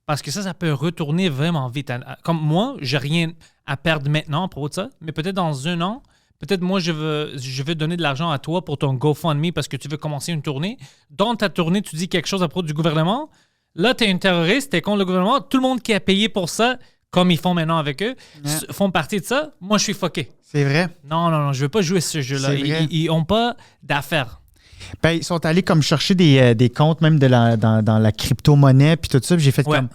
Parce que ça peut retourner vraiment vite. Comme moi, j'ai rien à perdre maintenant à propos de ça, mais peut-être dans 1 an, peut-être moi, je veux donner de l'argent à toi pour ton GoFundMe parce que tu veux commencer une tournée. Dans ta tournée, tu dis quelque chose à propos du gouvernement. Là, tu es un terroriste, tu es contre le gouvernement. Tout le monde qui a payé pour ça, comme ils font maintenant avec eux, font partie de ça. Moi, je suis fucké. C'est vrai. Non, je veux pas jouer ce jeu-là. Ils n'ont pas d'affaires. Ben, ils sont allés comme chercher des comptes même dans la crypto-monnaie puis tout ça. Puis j'ai fait comme...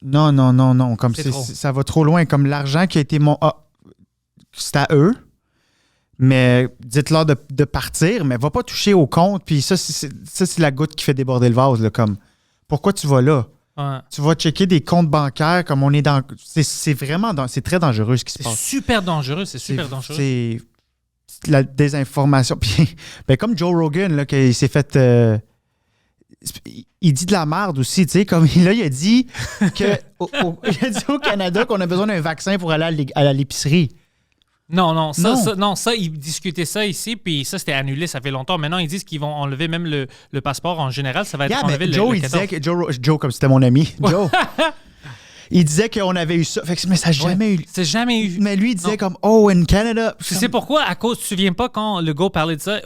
Non. Comme ça va trop loin. Comme l'argent qui a été... c'est à eux. Mais dites-leur de partir, mais va pas toucher au compte. Puis ça, c'est la goutte qui fait déborder le vase. Là, comme, pourquoi tu vas là? Ouais. Tu vas checker des comptes bancaires comme on est dans... C'est vraiment... C'est très dangereux ce qui se passe. C'est super dangereux. C'est la désinformation. Puis, comme Joe Rogan, là, qu'il s'est fait... il dit de la merde aussi, tu sais. Comme là, il a dit au Canada qu'on a besoin d'un vaccin pour aller à l'épicerie. Non, ça, ils discutaient ça ici, puis ça, c'était annulé, ça fait longtemps. Maintenant, ils disent qu'ils vont enlever même le passeport en général. Ça va être enlevé Joe, il disait que Joe, comme c'était mon ami, Joe, il disait qu'on avait eu ça. Mais ça n'a jamais eu. C'est jamais eu. Mais lui, il disait comme, oh, in Canada. Tu sais pourquoi? À cause, tu te souviens pas quand Legault parlait de ça,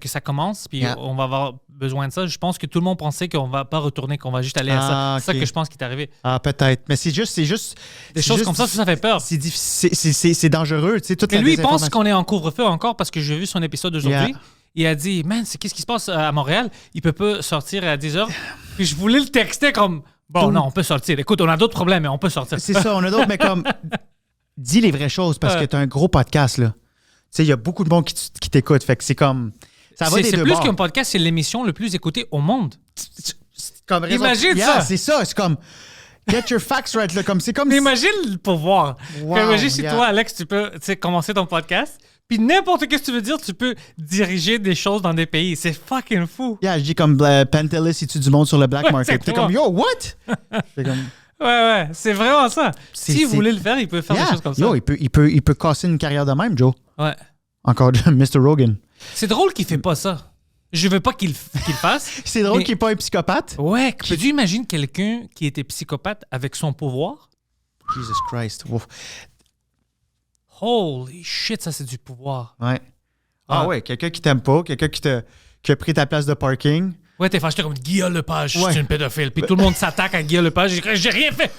que ça commence, puis on va avoir besoin de ça. Je pense que tout le monde pensait qu'on va pas retourner, qu'on va juste aller à ça. C'est ça que je pense qui est arrivé. Ah, peut-être. Mais c'est juste des choses comme ça fait peur. C'est dangereux. Tu sais, mais lui, il pense qu'on est en couvre-feu encore parce que j'ai vu son épisode d'aujourd'hui. Yeah. Il a dit, man, qu'est-ce qui se passe à Montréal? Il peut pas sortir à 10h. Puis je voulais le texter comme, non, on peut sortir. Écoute, on a d'autres problèmes, mais on peut sortir. C'est ça, on a d'autres, mais comme, dis les vraies choses parce que t'as un gros podcast, là. Tu sais, il y a beaucoup de monde qui t'écoute. Fait que c'est comme... C'est plus qu'un podcast, c'est l'émission le plus écoutée au monde. Comme imagine ça! C'est ça, c'est comme... Get your facts right, là. Comme, c'est comme... Mais imagine le pouvoir. Wow, Imagine si yeah. toi, Alex, tu peux commencer ton podcast, puis n'importe ce que tu veux dire, tu peux diriger des choses dans des pays. C'est fucking fou. Yeah, je dis comme Pantelis, si tu du monde sur le black Ouais, market. T'es comme, yo, what? C'est comme... Ouais, c'est vraiment ça. Si vous c'est- voulez le faire, il peut faire des choses comme ça. Yo, il peut casser une carrière de même, Joe. Ouais. Encore Mr. Rogan. C'est drôle qu'il fait pas ça. Je veux pas qu'il le fasse. C'est drôle mais- qu'il n'est pas un psychopathe. Ouais, peux-tu imaginer quelqu'un qui était psychopathe avec son pouvoir? Jesus Christ. Ouf. Holy shit, ça c'est du pouvoir. Ouais. Ah ouais, quelqu'un qui t'aime pas, quelqu'un qui a pris ta place de parking. Ouais, t'es fâché comme Guillaume Lepage, Ouais. je suis une pédophile. Puis tout le monde s'attaque à Guillaume Lepage. J'ai rien fait.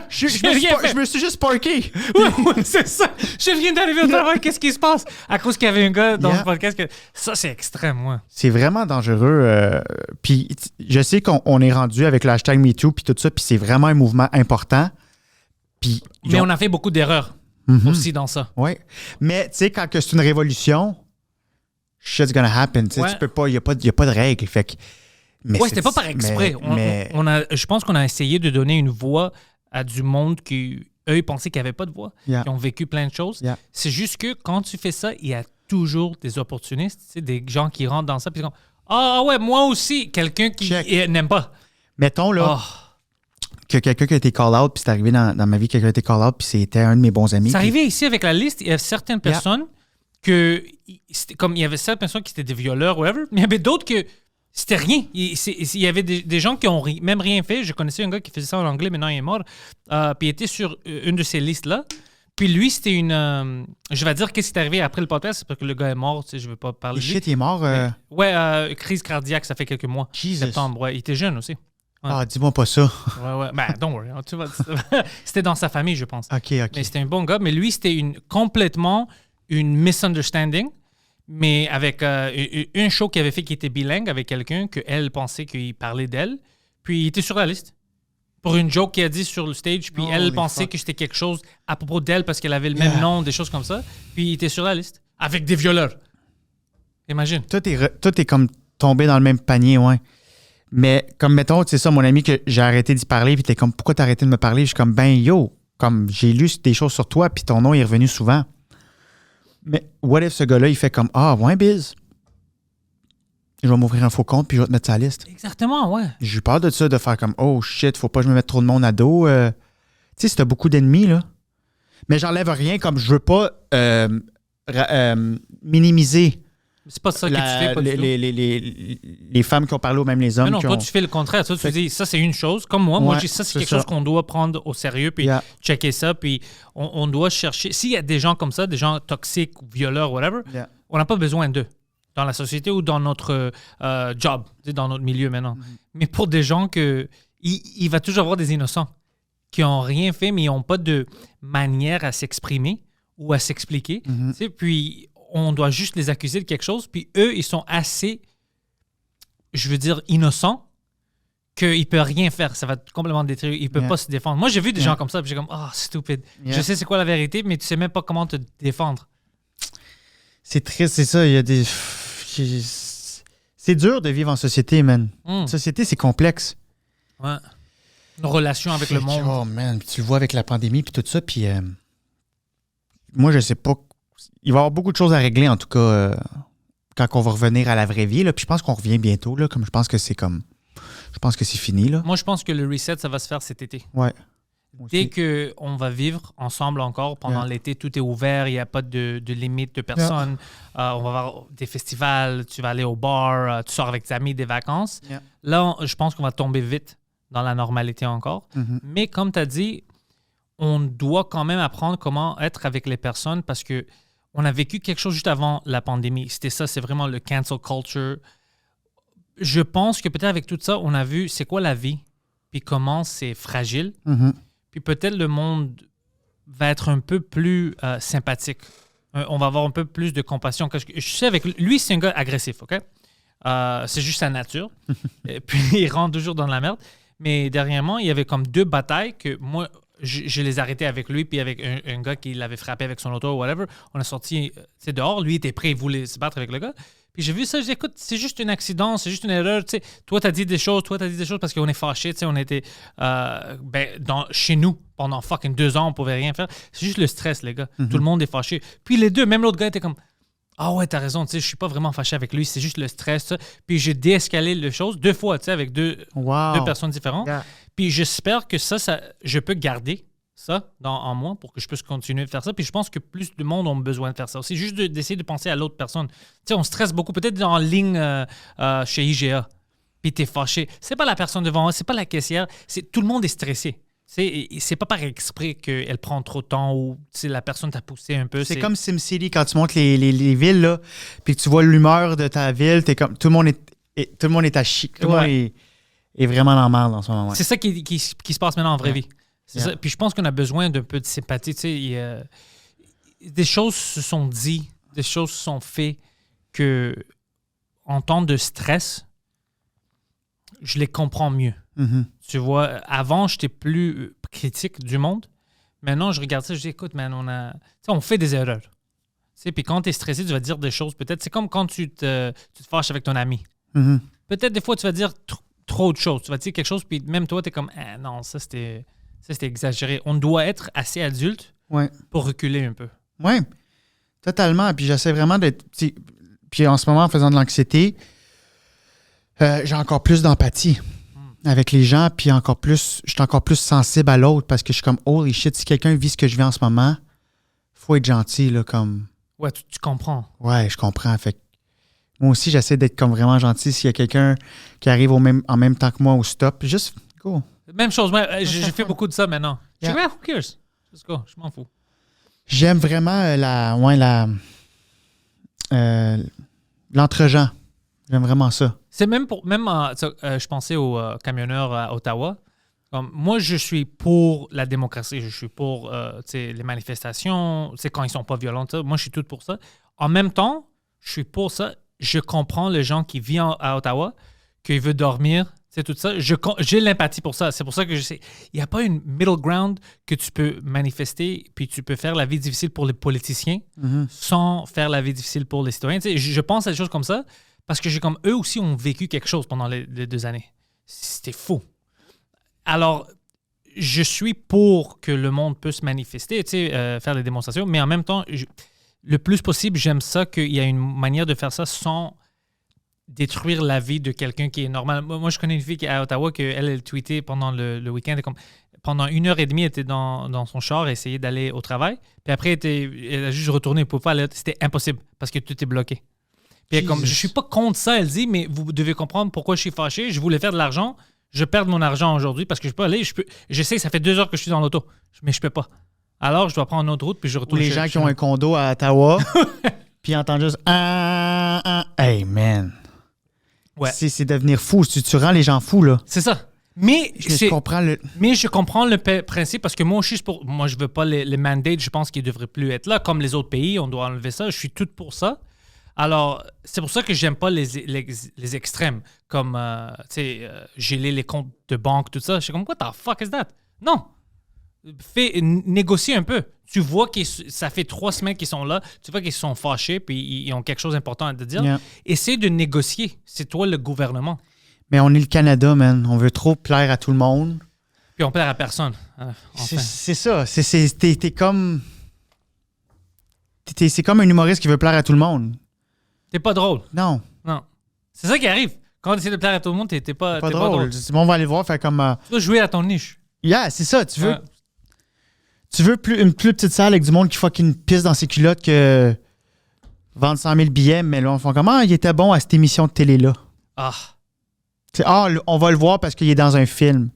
Je me suis juste parké. Ouais, c'est ça. Je viens d'arriver au travail. Qu'est-ce qui se passe? À cause qu'il y avait un gars dans Yeah. ce podcast. Ça, c'est extrême, moi. C'est vraiment dangereux. Puis je sais qu'on est rendu avec le hashtag MeToo puis tout ça, puis c'est vraiment un mouvement important. Puis Mais on a fait beaucoup d'erreurs Mhm. aussi dans ça. Ouais. Mais tu sais, quand que c'est une révolution, shit's gonna happen. Tu sais, Ouais. tu peux pas, il n'y a pas de règles. Fait que, mais Ouais, c'est- c'était pas par exprès. mais- Je pense qu'on a essayé de donner une voix à du monde qui, eux, ils pensaient qu'il n'y avait pas de voix, Yeah. qui ont vécu plein de choses. Yeah. C'est juste que quand tu fais ça, il y a toujours des opportunistes, tu sais, des gens qui rentrent dans ça, puis ils disent ah ouais, moi aussi, quelqu'un qui Check. n'aime pas. Mettons là, Oh. que quelqu'un qui a été call-out, puis c'est arrivé dans ma vie, quelqu'un a été call-out, puis c'était un de mes bons amis. C'est puis- arrivé ici avec la liste, il y a certaines personnes que, comme il y avait certaines personnes qui étaient des violeurs, whatever, mais il y avait d'autres que c'était rien. Il y avait des gens qui ont même rien fait. Je connaissais un gars qui faisait ça en anglais, maintenant il est mort, puis il était sur une de ces listes-là. Puis lui, c'était une... je vais dire qu'est-ce qui est arrivé après le podcast, c'est parce que le gars est mort, tu sais, je ne veux pas parler de lui. Shit, il est mort. Ouais, crise cardiaque, ça fait quelques mois. Jesus. Septembre, ouais. Il était jeune aussi. Ah, dis-moi pas ça. Ouais. Ben, don't worry. Tu vois, c'était dans sa famille, je pense. OK. Mais c'était un bon gars. Mais lui, c'était complètement une misunderstanding. Mais avec un show qu'il avait fait qui était bilingue avec quelqu'un qu'elle pensait qu'il parlait d'elle. Puis il était sur la liste. Pour une joke qu'il a dit sur le stage. Puis elle Holy pensait fuck. que c'était quelque chose à propos d'elle parce qu'elle avait le même Yeah. nom, des choses comme ça. Puis il était sur la liste. Avec des violeurs. Imagine. Tout est comme tombé dans le même panier, ouais. Mais comme, mettons, c'est ça, mon ami, que j'ai arrêté d'y parler, puis t'es comme, pourquoi t'as arrêté de me parler? Je suis comme, ben yo, comme j'ai lu des choses sur toi, puis ton nom est revenu souvent. Mais what if ce gars-là, il fait comme, ah, ouais, Biz, je vais m'ouvrir un faux compte, puis je vais te mettre sa liste. Exactement, ouais. J'ai eu peur de ça, de faire comme, oh shit, faut pas que je me mette trop de monde à dos. Tu sais, si t'as beaucoup d'ennemis, là. Mais j'enlève rien, comme je veux pas minimiser C'est pas ça que tu fais, pas du tout. les femmes qui ont parlé ou même les hommes Mais non, qui toi, ont... tu fais le contraire. Toi, tu Fait- dis, ça, c'est une chose. Comme moi, Ouais, je dis, ça, c'est c'est quelque ça. chose qu'on doit prendre au sérieux, puis Yeah. checker ça, puis on doit chercher. S'il y a des gens comme ça, des gens toxiques ou violeurs, whatever, Yeah. on n'a pas besoin d'eux dans la société ou dans notre job, tu sais, dans notre milieu maintenant. Mais pour des gens que... Il va toujours avoir des innocents qui n'ont rien fait, mais ils n'ont pas de manière à s'exprimer ou à s'expliquer. Mhm. Tu sais, puis on doit juste les accuser de quelque chose, puis eux, ils sont assez, je veux dire, innocents qu'ils ne peuvent rien faire. Ça va complètement détruire. Ils ne peuvent Yeah. pas se défendre. Moi, j'ai vu des Yeah. gens comme ça, puis j'ai comme, oh, stupide. Yeah. Je sais c'est quoi la vérité, mais tu sais même pas comment te défendre. C'est triste, c'est ça. Il y a des... C'est dur de vivre en société, man. Hmm. Société, c'est complexe. Ouais. Une relation avec le Fait que, monde. Oh, man, tu le vois avec la pandémie puis tout ça, puis moi, je sais pas... Il va y avoir beaucoup de choses à régler, en tout cas, quand on va revenir à la vraie vie, là. Puis je pense qu'on revient bientôt, là, comme je pense que c'est comme... Je pense que c'est fini, là. Moi, je pense que le reset, ça va se faire cet été. Ouais. Dès qu'on va vivre ensemble encore pendant Yeah. l'été, tout est ouvert, il n'y a pas de limite de personnes. On va avoir des festivals, tu vas aller au bar, tu sors avec tes amis, des vacances. Yeah. Là, je pense qu'on va tomber vite dans la normalité encore. Mhm. Mais comme tu as dit, on doit quand même apprendre comment être avec les personnes parce que on a vécu quelque chose juste avant la pandémie. C'était ça, c'est vraiment le cancel culture. Je pense que peut-être avec tout ça, on a vu c'est quoi la vie, puis comment c'est fragile. Mhm. Puis peut-être le monde va être un peu plus sympathique. On va avoir un peu plus de compassion. Parce que je sais avec lui, c'est un gars agressif, OK? C'est juste sa nature. Et puis il rentre toujours dans la merde. Mais dernièrement, il y avait comme 2 batailles que moi, je les arrêtais avec lui puis avec un gars qui l'avait frappé avec son auto ou whatever. On a sorti dehors. Lui était prêt, il voulait se battre avec le gars. Puis j'ai vu ça, je dis, écoute, c'est juste un accident, c'est juste une erreur. Tu sais, toi, t'as dit des choses parce qu'on est fâchés. Tu sais, on était chez nous pendant fucking 2 ans, on pouvait rien faire. C'est juste le stress, les gars. Tout le monde est fâché. Puis les deux, même l'autre gars était comme, ah ouais, t'as raison, tu sais, je suis pas vraiment fâché avec lui, c'est juste le stress. Ça. Puis j'ai déescalé les choses 2 fois, tu sais, avec deux personnes différentes. Yeah. Puis j'espère que ça, je peux garder ça en moi pour que je puisse continuer de faire ça. Puis je pense que plus de monde ont besoin de faire ça. C'est juste d'essayer de penser à l'autre personne. Tu sais, on stresse beaucoup. Peut-être en ligne chez IGA, puis t'es fâché. C'est pas la personne devant moi, c'est pas la caissière. Tout le monde est stressé. C'est pas par exprès qu'elle prend trop de temps ou la personne t'a poussé un peu. C'est comme SimCity, quand tu montes les villes, là, puis que tu vois l'humeur de ta ville, t'es comme, tout le monde est à chier. Tout le monde est vraiment dans la merde en ce moment. Ouais. C'est ça qui se passe maintenant en vraie vie. C'est ça. Puis je pense qu'on a besoin d'un peu de sympathie. Tu sais, des choses se sont dites, des choses se sont faites que, en temps de stress, je les comprends mieux. Mm-hmm. Tu vois, avant, j'étais plus critique du monde. Maintenant, je regarde ça, je dis, écoute, man, on fait des erreurs. Tu sais, puis quand tu es stressé, tu vas dire des choses. Peut-être, c'est comme quand tu te fâches avec ton ami. Mm-hmm. Peut-être des fois, tu vas dire trop de choses. Tu vas dire quelque chose, puis même toi, tu es comme, non, ça, c'était exagéré. On doit être assez adulte pour reculer un peu. Oui, totalement. Puis j'essaie vraiment d'être... Puis en ce moment, en faisant de l'anxiété, j'ai encore plus d'empathie avec les gens, puis je suis encore plus sensible à l'autre parce que je suis comme, holy shit, si quelqu'un vit ce que je vis en ce moment, faut être gentil, là, comme... Ouais, tu comprends. Ouais, je comprends. Fait que moi aussi, j'essaie d'être comme vraiment gentil s'il y a quelqu'un qui arrive en même temps que moi au stop. Juste, go. Même chose, j'ai fait beaucoup de ça maintenant. Je dis, who cares? Just go, je m'en fous. J'aime vraiment l'entre-gens. J'aime vraiment ça. C'est même je pensais aux camionneurs à Ottawa. Moi, je suis pour la démocratie. Je suis pour les manifestations, quand ils sont pas violents. Moi, je suis tout pour ça. En même temps, je suis pour ça. Je comprends les gens qui vivent à Ottawa, qui veulent dormir. C'est tout ça. J'ai l'empathie pour ça. C'est pour ça que je sais. Il n'y a pas une middle ground que tu peux manifester puis tu peux faire la vie difficile pour les politiciens sans faire la vie difficile pour les citoyens. Tu sais, je pense à des choses comme ça parce que eux aussi ont vécu quelque chose pendant les 2 années. C'était fou. Alors, je suis pour que le monde puisse manifester, faire des démonstrations, mais en même temps, le plus possible, j'aime ça qu'il y a une manière de faire ça sans détruire la vie de quelqu'un qui est normal. Moi, je connais une fille qui est à Ottawa, elle tweetait pendant le week-end, pendant 1h30, elle était dans son char, elle essayait d'aller au travail. Puis après, elle a juste retourné, elle pouvait pas aller. C'était impossible parce que tout est bloqué. Puis je suis pas contre ça, elle dit, mais vous devez comprendre pourquoi je suis fâché. Je voulais faire de l'argent. Je perds mon argent aujourd'hui parce que je peux aller. Je sais, ça fait 2 heures que je suis dans l'auto, mais je peux pas. Alors, je dois prendre une autre route, puis je retourne. Ou les gens qui ont un condo à Ottawa, puis ils entendent juste Hey, man. Ouais. C'est devenir fou. Tu rends les gens fous, là. C'est ça. Mais je comprends le principe parce que moi, je veux pas les mandates. Je pense qu'ils devraient plus être là. Comme les autres pays, on doit enlever ça. Je suis tout pour ça. Alors, c'est pour ça que j'aime pas les extrêmes. Comme, geler les comptes de banque, tout ça. Je suis comme, what the fuck is that? Non. Négocier un peu. Tu vois que ça fait 3 semaines qu'ils sont là. Tu vois qu'ils sont fâchés puis ils ont quelque chose d'important à te dire. Yeah. Essaye de négocier. C'est toi le gouvernement. Mais on est le Canada, man. On veut trop plaire à tout le monde. Puis on plaire à personne. Enfin. C'est ça. T'es comme... C'est comme un humoriste qui veut plaire à tout le monde. T'es pas drôle. Non. C'est ça qui arrive. Quand tu essaies de plaire à tout le monde, t'es pas drôle. On va aller voir, faire comme... Tu dois jouer à ton niche. Yeah, c'est ça. Tu veux une plus petite salle avec du monde qui fucking pisse dans ses culottes que vendre 100 000 billets, mais là, on fait comment il était bon à cette émission de télé-là. On va le voir parce qu'il est dans un film.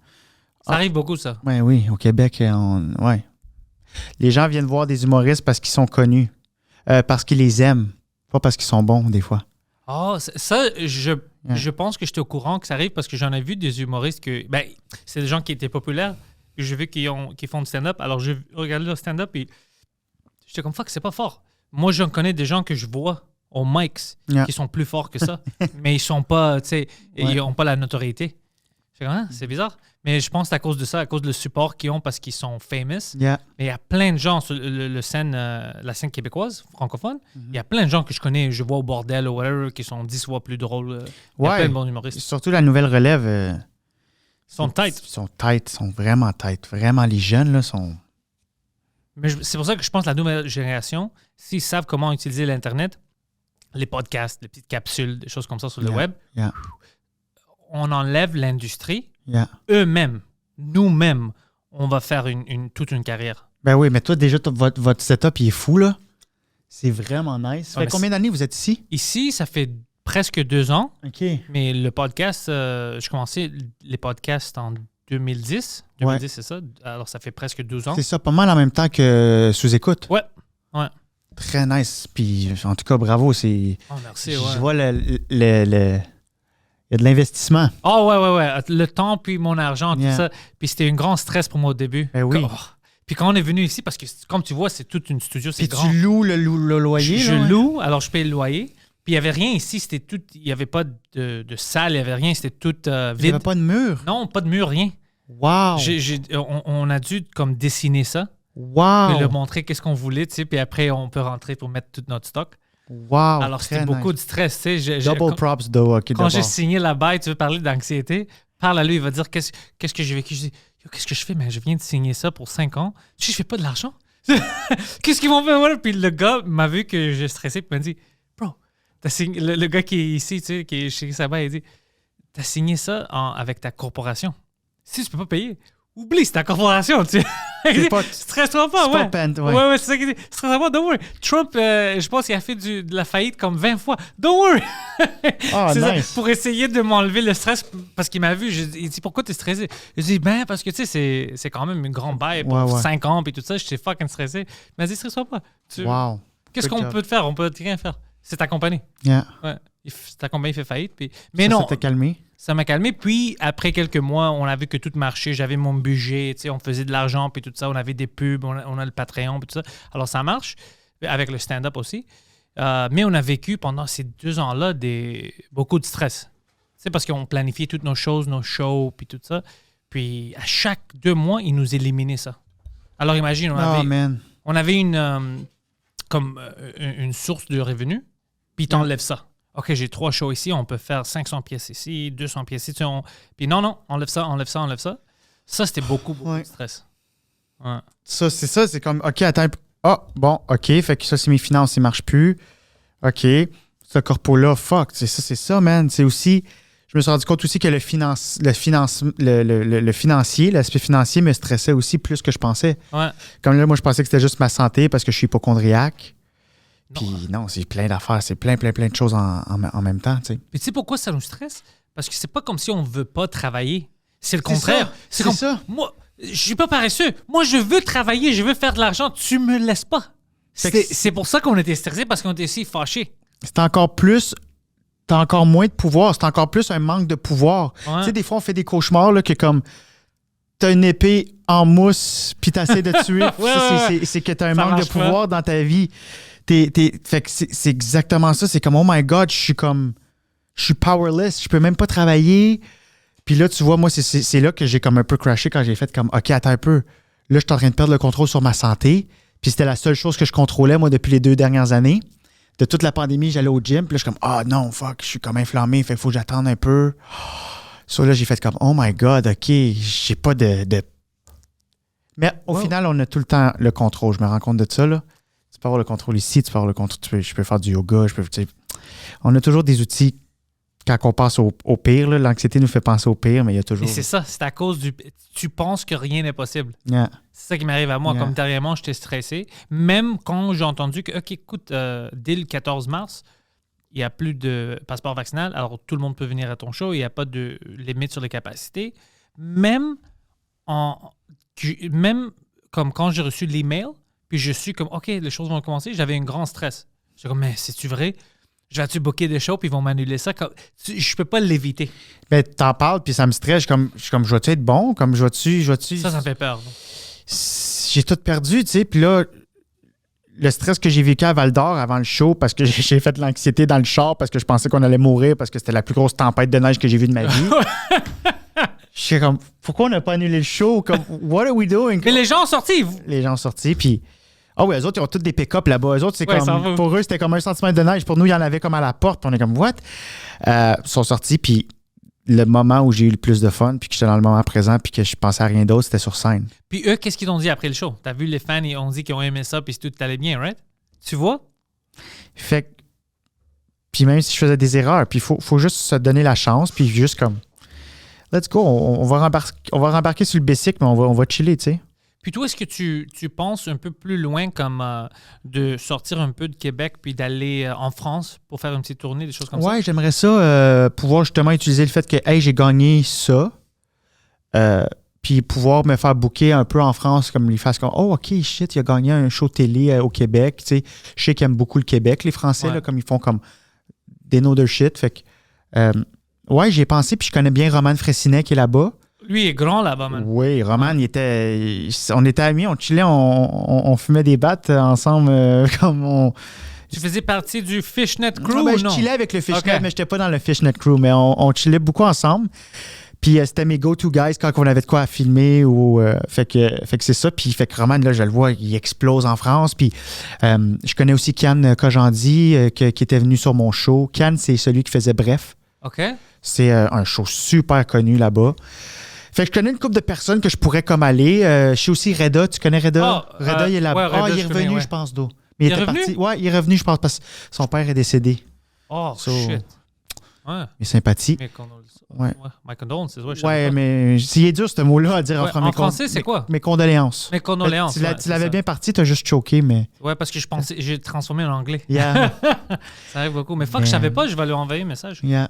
Ça arrive beaucoup, ça. Ouais, oui, au Québec, ouais. Les gens viennent voir des humoristes parce qu'ils sont connus, parce qu'ils les aiment, pas parce qu'ils sont bons, des fois. Je pense que j'étais au courant que ça arrive parce que j'en ai vu des humoristes que... c'est des gens qui étaient populaires. J'ai vu qu'ils font du stand-up. Alors, j'ai regardé leur stand-up et j'étais comme, fuck, c'est pas fort. Moi, j'en connais des gens que je vois aux mics qui sont plus forts que ça, mais ils sont pas, ils n'ont pas la notoriété. Je fais, c'est bizarre. Mais je pense que c'est à cause de ça, à cause du support qu'ils ont parce qu'ils sont famous. Yeah. Mais il y a plein de gens sur la scène québécoise, francophone. Il y a plein de gens que je connais, je vois au bordel ou whatever, qui sont 10 fois plus drôles. Il y a plein de bons humoristes. Surtout la nouvelle relève. Ils sont tight. Ils sont tight, ils sont vraiment tight. Vraiment, les jeunes, là, sont... Mais c'est pour ça que je pense que la nouvelle génération, s'ils savent comment utiliser l'Internet, les podcasts, les petites capsules, des choses comme ça sur le web, on enlève l'industrie. Eux-mêmes, nous-mêmes, on va faire toute une carrière. Ben oui, mais toi, déjà, votre setup, il est fou, là. C'est vraiment nice. Ça fait combien d'années vous êtes ici? Ici, ça fait presque 2 ans. OK. Mais le podcast, j'ai commencé les podcasts en 2010. 2010, c'est ça. Alors, ça fait presque 12 ans. C'est ça, pas mal en même temps que Sous-Écoute. Ouais. Très nice. Puis, en tout cas, bravo. Merci, Je vois il y a de l'investissement. Ouais. Le temps, puis mon argent, tout ça. Puis c'était un grand stress pour moi au début. Ben oui. Puis quand on est venu ici, parce que comme tu vois, c'est toute une studio, c'est grand. Puis tu loues le loyer. Je loue, alors je paye le loyer. Puis il n'y avait rien ici, c'était tout. Il n'y avait pas de salle, il n'y avait rien, c'était tout vide. Il n'y avait pas de mur? Non, pas de mur, rien. Wow! On a dû comme dessiner ça. Wow! Puis leur montrer qu'est-ce qu'on voulait, tu sais, puis après on peut rentrer pour mettre tout notre stock. Wow! Alors c'était beaucoup de stress, tu sais. Double props, though. Quand j'ai signé la bail, tu veux parler d'anxiété, parle à lui, il va dire qu'est-ce que j'ai vécu. Je dis, qu'est-ce que je fais? Mais je viens de signer ça pour 5 ans. Je fais pas de l'argent. Qu'est-ce qu'ils vont faire? Voilà. Puis le gars m'a vu que j'ai stressé, puis il m'a dit, bro, t'as signé... le gars qui est ici, tu sais, qui est chez Sabah, il dit, t'as signé ça avec ta corporation. Si tu peux pas payer, oublie, c'est ta corporation, tu sais. Stresse-toi pas, ouais. Ouais, c'est ça qu'il dit. Stresse-toi pas, don't worry. Trump, je pense qu'il a fait de la faillite comme 20 fois. Don't worry. Nice. Ça, pour essayer de m'enlever le stress, parce qu'il m'a vu, il dit, pourquoi t'es stressé? Je dis, parce que tu sais, c'est quand même une grande bail pour 5 ans, puis tout ça, je suis fucking stressé. Il m'a dit, stresse-toi pas. Wow. Qu'est-ce qu'on peut te faire? On peut rien faire. C'est ta compagnie. Yeah. Ouais. Ta compagnie fait faillite. Mais ça, non. Ça t'a calmé? Ça m'a calmé. Puis, après quelques mois, on a vu que tout marchait. J'avais mon budget. On faisait de l'argent, puis tout ça. On avait des pubs. On a le Patreon, puis tout ça. Alors, ça marche. Avec le stand-up aussi. Mais on a vécu pendant ces 2 ans-là beaucoup de stress. C'est parce qu'on planifiait toutes nos choses, nos shows, puis tout ça. Puis, à chaque 2 mois, ils nous éliminaient ça. Alors, imagine, on avait une source de revenus, puis ils t'enlèvent ça. OK, j'ai 3 shows ici, on peut faire 500 pièces ici, 200 pièces ici. Puis non, enlève ça. Ça, c'était beaucoup de stress. Ouais. Ça, c'est comme, OK, attends. OK, fait que ça, c'est mes finances, ça ne marche plus. OK, ce corpo-là, fuck, c'est ça, man. C'est aussi, je me suis rendu compte aussi que l'aspect financier me stressait aussi plus que je pensais. Ouais. Comme là, moi, je pensais que c'était juste ma santé parce que je suis hypocondriaque. Puis non, c'est plein d'affaires, c'est plein de choses en même temps, tu sais. Puis tu sais pourquoi ça nous stresse? Parce que c'est pas comme si on veut pas travailler. C'est le contraire. C'est ça. Moi, je suis pas paresseux. Moi, je veux travailler, je veux faire de l'argent. Tu me laisses pas. C'est pour ça qu'on était stressés, parce qu'on était aussi fâchés. C'est encore plus... T'as encore moins de pouvoir. C'est encore plus un manque de pouvoir. Ouais. Tu sais, des fois, on fait des cauchemars, là, que comme... T'as une épée en mousse, puis t'essaies de tuer. C'est que t'as un manque de pouvoir dans ta vie. Fait que c'est exactement ça. C'est comme, oh my God, je suis powerless. Je peux même pas travailler. Puis là, tu vois, moi, c'est là que j'ai comme un peu crashé quand j'ai fait comme, OK, attends un peu. Là, je suis en train de perdre le contrôle sur ma santé. Puis c'était la seule chose que je contrôlais, moi, depuis les 2 dernières années. De toute la pandémie, j'allais au gym. Puis là, je suis comme, non, fuck, je suis comme inflammé. Fait qu'il faut que j'attende un peu. So là, j'ai fait comme, oh my God, OK, j'ai pas de... Mais au final, on a tout le temps le contrôle. Je me rends compte de ça, là. Tu peux avoir le contrôle ici, tu peux avoir le contrôle, je peux faire du yoga, on a toujours des outils quand on passe au pire. Là, l'anxiété nous fait penser au pire, mais il y a toujours... Et c'est ça, c'est à cause tu penses que rien n'est possible. Yeah. C'est ça qui m'arrive à moi. Comme dernièrement, j'étais stressé. Même quand j'ai entendu que, OK, écoute, dès le 14 mars, il n'y a plus de passeport vaccinal, alors tout le monde peut venir à ton show, il n'y a pas de limite sur les capacités. Même comme quand j'ai reçu l'email, puis je suis comme, OK, les choses vont commencer. J'avais un grand stress. Je suis comme, mais c'est-tu vrai? Je vais-tu booker des shows, puis ils vont m'annuler ça? Je peux pas l'éviter. Mais t'en parles, puis ça me stresse. Je suis comme, je vais-tu être bon? Comme, je vais-tu... Ça me fait peur. J'ai tout perdu, tu sais. Puis là, le stress que j'ai vécu à Val-d'Or avant le show, parce que j'ai fait de l'anxiété dans le char, parce que je pensais qu'on allait mourir, parce que c'était la plus grosse tempête de neige que j'ai vue de ma vie. Je suis comme, pourquoi on n'a pas annulé le show? Comme, what are we doing? Mais les gens sont sortis. Les gens sont sortis, puis... Ah oui, eux autres, ils ont tous des pick-up là-bas. Eux autres, c'est Ouais, ça va. comme... Pour eux, c'était comme 1 centimètre de neige. Pour nous, il y en avait comme à la porte, puis on est comme, what? Ils sont sortis, puis le moment où j'ai eu le plus de fun, puis que j'étais dans le moment présent, puis que je pensais à rien d'autre, c'était sur scène. Puis eux, qu'est-ce qu'ils t'ont dit après le show? T'as vu les fans, ils ont dit qu'ils ont aimé ça, puis tout allait bien, right? Tu vois? Fait que... Puis même si je faisais des erreurs, puis il faut juste se donner la chance, puis juste comme... Let's go, on va rembarquer sur le bicycle, mais on va chiller, tu sais. Puis toi, est-ce que tu penses un peu plus loin comme de sortir un peu de Québec puis d'aller en France pour faire une petite tournée, des choses comme ça? Ouais, j'aimerais ça, pouvoir justement utiliser le fait que, hey, j'ai gagné ça, puis pouvoir me faire booker un peu en France, comme les fassent comme, oh, OK, shit, il a gagné un show télé au Québec, tu sais. Je sais qu'ils aiment beaucoup le Québec, les Français, Ouais. là, comme ils font comme des know their shit. Fait que, ouais, j'y ai pensé, puis je connais bien Roman Fressinet qui est là-bas. Lui il est grand là-bas, man. Oui, Roman, on était amis, on chillait, on fumait des battes ensemble, comme on... Tu faisais partie du Fishnet Crew Ah, ben, ou je non? chillais avec le Fishnet, Ok. mais j'étais pas dans le Fishnet Crew, mais on chillait beaucoup ensemble. Puis c'était mes go-to guys quand on avait de quoi à filmer. Fait que c'est ça. Puis fait que Roman, là, je le vois, il explose en France. Puis je connais aussi Kian Kojandi qui était venu sur mon show. Kian, c'est celui qui faisait Bref. OK. C'est un show super connu là-bas. Fait que je connais une couple de personnes que je pourrais comme aller. Je sais aussi Reda. Tu connais Reda? Ah, Reda, il est là-bas. ouais, Reda, Il est je revenu, connais, ouais. je pense, d'eau. Mais Il est revenu? parti. Ouais, il est revenu, je pense, parce que son père est décédé. Oh, So, shit. Ouais. Mes sympathies. Mes condolences. Ouais. My condolences, ouais. je savais Ouais, pas. mais s'il est dur ce mot-là à dire Ouais, en français, c'est quoi? Mes condoléances. Mes condoléances. Tu ouais, tu c'est l'avais ça. bien parti, t'as juste choqué, mais. Ouais, parce que j'ai transformé en anglais. Yeah, Ça arrive beaucoup. Mais fuck, je savais pas, je vais lui envoyer un message. yeah.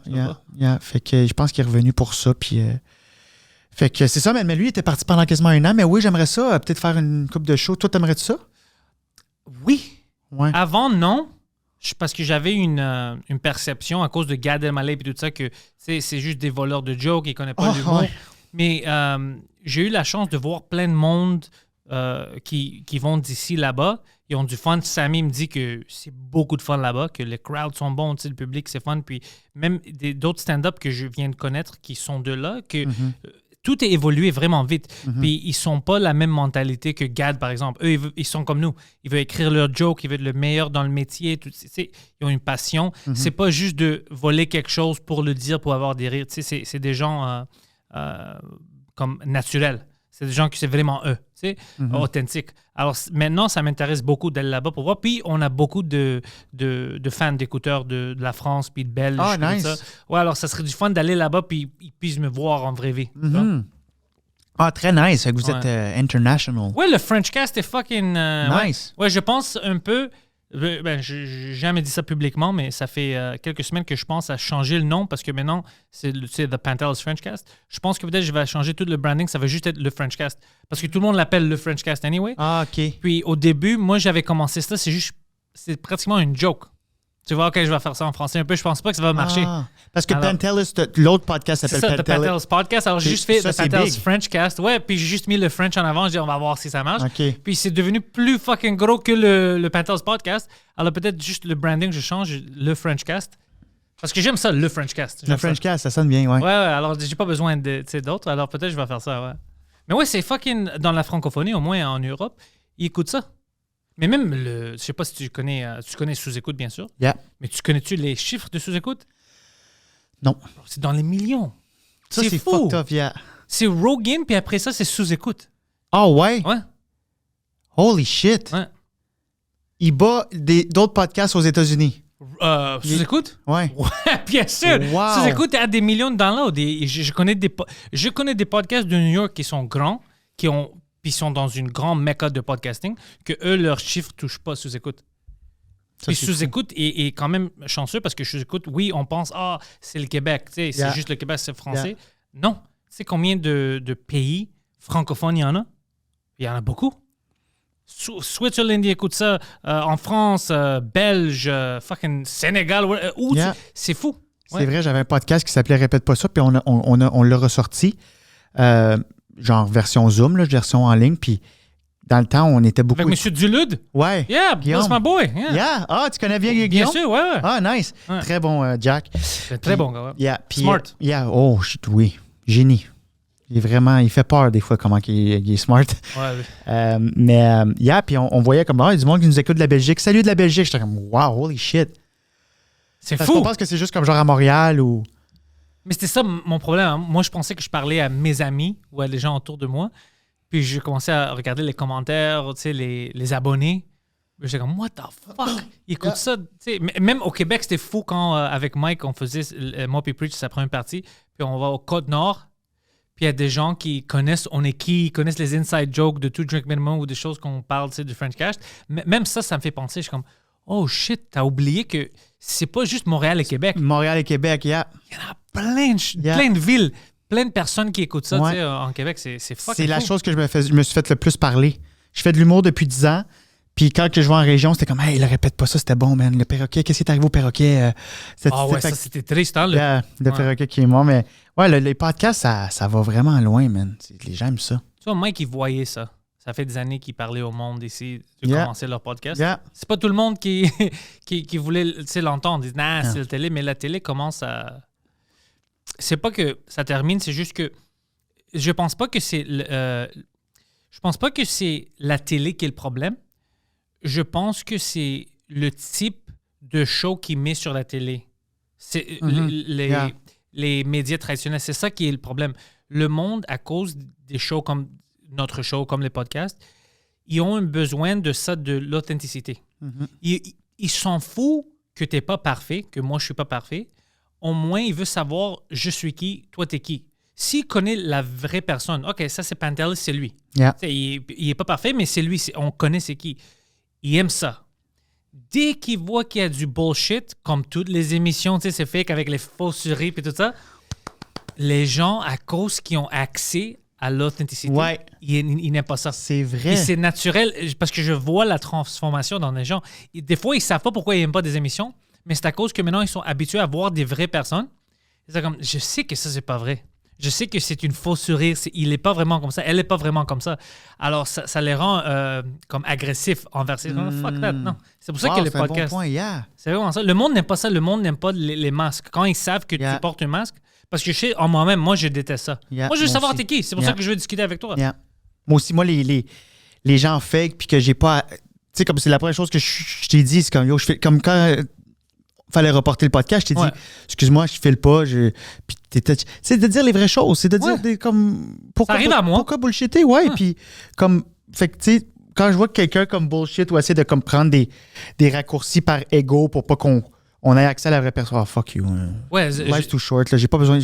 Fait que je pense qu'il est revenu pour ça, puis. Fait que c'est ça, mais lui, il était parti pendant quasiment 1 an, mais oui, j'aimerais ça, peut-être faire une coupe de show. Toi, t'aimerais-tu ça? Oui. Ouais. Avant, non. Parce que j'avais une perception à cause de Gad Elmaleh et tout ça que c'est juste des voleurs de jokes, ils ne connaissent pas Oh, l'humour. ouais. Mais j'ai eu la chance de voir plein de monde qui vont d'ici là-bas. Ils ont du fun. Samy me dit que c'est beaucoup de fun là-bas, que les crowds sont bons, tu sais, le public, c'est fun. Puis même d'autres stand-up que je viens de connaître qui sont de là, que tout est évolué vraiment vite. Puis ils sont pas la même mentalité que Gad, par exemple. Eux, ils sont comme nous. Ils veulent écrire leurs jokes, ils veulent être le meilleur dans le métier. Tout, ils ont une passion. C'est pas juste de voler quelque chose pour le dire, pour avoir des rires. Tu sais, c'est des gens comme naturels. C'est des gens qui c'est vraiment eux, tu sais, authentiques. Alors maintenant, ça m'intéresse beaucoup d'aller là-bas pour voir. Puis on a beaucoup de fans, d'écouteurs de la France, puis de Belges. Ah, tout nice. ça. Ouais, alors ça serait du fun d'aller là-bas, puis ils puissent me voir en vraie vie. tu vois. Ah, très nice. Fait que vous Ouais. êtes international. Ouais, le French Cast est fucking... Nice. Ouais, je pense un peu... Ben, j'ai jamais dit ça publiquement, mais ça fait quelques semaines que je pense à changer le nom parce que maintenant, c'est The Pantelis French Cast. Je pense que peut-être je vais changer tout le branding. Ça va juste être le French Cast. Parce que tout le monde l'appelle le French Cast anyway. Ah, OK. Puis au début, moi, j'avais commencé ça. C'est pratiquement une joke. Tu vois, OK, je vais faire ça en français un peu. Je pense pas que ça va marcher. Ah, parce que Alors- Pantelis, l'autre podcast C'est s'appelle ça, The Pantelis. Pantelis Podcast. Alors, j'ai Puis juste fait ça, The c'est Pantelis big. French Cast. Ouais, puis j'ai juste mis le French en avant. J'ai dit, on va voir si ça marche. OK. Puis c'est devenu plus fucking gros que le Pantelis Podcast. Alors, peut-être juste le branding, je change le French Cast. Parce que j'aime ça, le French Cast. Le J'aime ça. French Cast, ça sonne bien, ouais. Ouais, alors j'ai pas besoin d'autres. Alors, peut-être je vais faire ça, ouais. Mais ouais, c'est fucking... Dans la francophonie, au moins en Europe, ils écoutent ça. Mais même, je sais pas si tu connais Sous-Écoute, bien sûr. Yeah. Mais tu connais-tu les chiffres de Sous-Écoute? Non. C'est dans les millions. Ça, c'est fou. fucked up, yeah. C'est Rogan, puis après ça, c'est Sous-Écoute. Ah, ouais? Ouais, Holy shit. ouais. Il bat d'autres podcasts aux États-Unis. Sous-Écoute? Ouais. Ouais, bien sûr. Wow. Sous-Écoute a des millions de downloads. Et je connais des podcasts de New York qui sont grands, puis sont dans une grande méca de podcasting, que eux, leurs chiffres ne touchent pas Sous-Écoute. Ça, Puis c'est Sous-Écoute est quand même chanceux parce que Sous-Écoute, oui, on pense, c'est le Québec, tu sais, Yeah. c'est juste le Québec, c'est français. Yeah. Non. Tu sais combien de pays francophones il y en a? Il y en a beaucoup. Switzerland, ils écoutent ça. En France, Belge, fucking Sénégal, où Yeah. c'est fou. C'est vrai, j'avais un podcast qui s'appelait Répète pas ça, puis on l'a ressorti, genre version Zoom, là, version en ligne, puis dans le temps, on était beaucoup... Avec M. Dulude? Ouais. Yeah, Guillaume. that's my boy. Yeah. Yeah. Ah, tu connais bien Bien Guillaume? sûr, ouais. Ah, nice. Ouais. Très bon, Jack. C'est très bon, gars. Ouais. Yeah. Puis, Smart. Yeah. Oh, oui. Génie. Il fait peur des fois comment il est smart. Ouais. Puis on voyait comme, il y a du monde qui nous écoute de la Belgique. Salut de la Belgique. J'étais comme, wow, holy shit. C'est Parce fou. qu'on pense que c'est juste comme genre à Montréal ou... Mais c'était ça mon problème. Hein. Moi, je pensais que je parlais à mes amis ou à les gens autour de moi. Puis j'ai commencé à regarder les commentaires, tu sais, les abonnés. J'étais comme, what the fuck? Ils écoutent ça. Tu sais, même au Québec, c'était fou quand, avec Mike, on faisait, moi puis Preach, sa première partie. Puis on va au Côte-Nord. Puis il y a des gens qui connaissent on est qui, ils connaissent les inside jokes de Two Drink Minimum ou des choses qu'on parle, tu sais, du French Cash. Même ça me fait penser. Je suis comme, oh shit, t'as oublié que c'est pas juste Montréal et Québec. Montréal et Québec, Il y en a plein de villes, plein de personnes qui écoutent ça, tu sais, en Québec. C'est fucking C'est la fou. chose que je me suis fait le plus parler. Je fais de l'humour depuis 10 ans. Puis quand que je vais en région, c'était comme, hey, le répète pas ça, c'était bon, man. Le perroquet, qu'est-ce qui est arrivé au perroquet? Ah ouais, ça c'était triste, hein? Le perroquet qui est mort. Mais ouais, les podcasts, ça va vraiment loin, man. Les gens aiment ça. Tu vois, Mike, il voyait ça. Ça fait des années qu'il parlait au monde ici de commencer leur podcast. Yeah. C'est pas tout le monde qui voulait l'entendre. Ils disent, nah, c'est la télé, mais la télé commence à. C'est pas que ça termine, c'est juste que je pense pas que c'est la télé qui est le problème. Je pense que c'est le type de show qu'il met sur la télé. C'est les médias traditionnels. C'est ça qui est le problème. Le monde, à cause des shows comme notre show, comme les podcasts, ils ont un besoin de ça, de l'authenticité. Ils s'en foutent que tu n'es pas parfait, que moi, je ne suis pas parfait. Au moins, il veut savoir je suis qui, toi, tu es qui. S'il connaît la vraie personne, OK, ça, c'est Pantelis, c'est lui. Yeah. Il n'est pas parfait, mais c'est lui. On connaît c'est qui. Il aime ça. Dès qu'il voit qu'il y a du bullshit, comme toutes les émissions, tu sais, c'est fake avec les fausseries et tout ça, les gens, à cause qu'ils ont accès à l'authenticité, ils n'aiment pas ça. C'est vrai. Et c'est naturel, parce que je vois la transformation dans les gens. Des fois, ils ne savent pas pourquoi ils n'aiment pas des émissions, mais c'est à cause que maintenant, ils sont habitués à voir des vraies personnes. C'est comme, je sais que ça, c'est pas vrai. Je sais que c'est une fausse sourire. Il n'est pas vraiment comme ça. Elle n'est pas vraiment comme ça. Alors, ça les rend comme agressifs envers ces gens. Fuck that. Non. C'est pour ça que les podcasts. C'est un bon point, yeah. C'est vraiment ça. Le monde n'aime pas ça. Le monde n'aime pas les masques. Quand ils savent que tu portes un masque, parce que je sais, en moi-même, moi, je déteste ça. Moi, je veux savoir t'es qui. C'est pour ça que je veux discuter avec toi. Moi aussi, les gens fake, puis que j'ai pas. Tu sais, comme c'est la première chose que je t'ai dit, c'est comme, yo, je fais comme quand. Fallait reporter le podcast, je t'ai dit, excuse-moi, je file pas. Puis c'est de dire les vraies choses. C'est de dire comme. Pourquoi, ça arrive à moi. Pourquoi bullshitter? Ouais. Puis comme. Fait que, tu sais, quand je vois que quelqu'un comme bullshit ou essaie de comme prendre des raccourcis par ego pour pas qu'on ait accès à la vraie personne. Oh, fuck you. Life's too short. Là, j'ai pas besoin.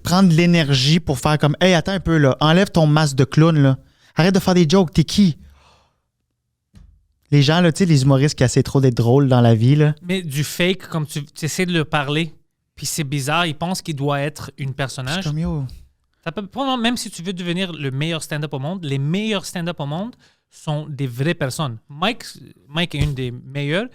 Prendre l'énergie pour faire comme, hey, attends un peu, là. Enlève ton masque de clown, là. Arrête de faire des jokes. T'es qui? Les gens, là, tu sais, les humoristes qui essaient trop d'être drôles dans la vie, là. Mais du fake, comme tu essaies de le parler, puis c'est bizarre, ils pensent qu'il doit être une personnage. C'est comme yo. Même si tu veux devenir le meilleur stand-up au monde, les meilleurs stand-up au monde sont des vraies personnes. Mike est une des meilleures.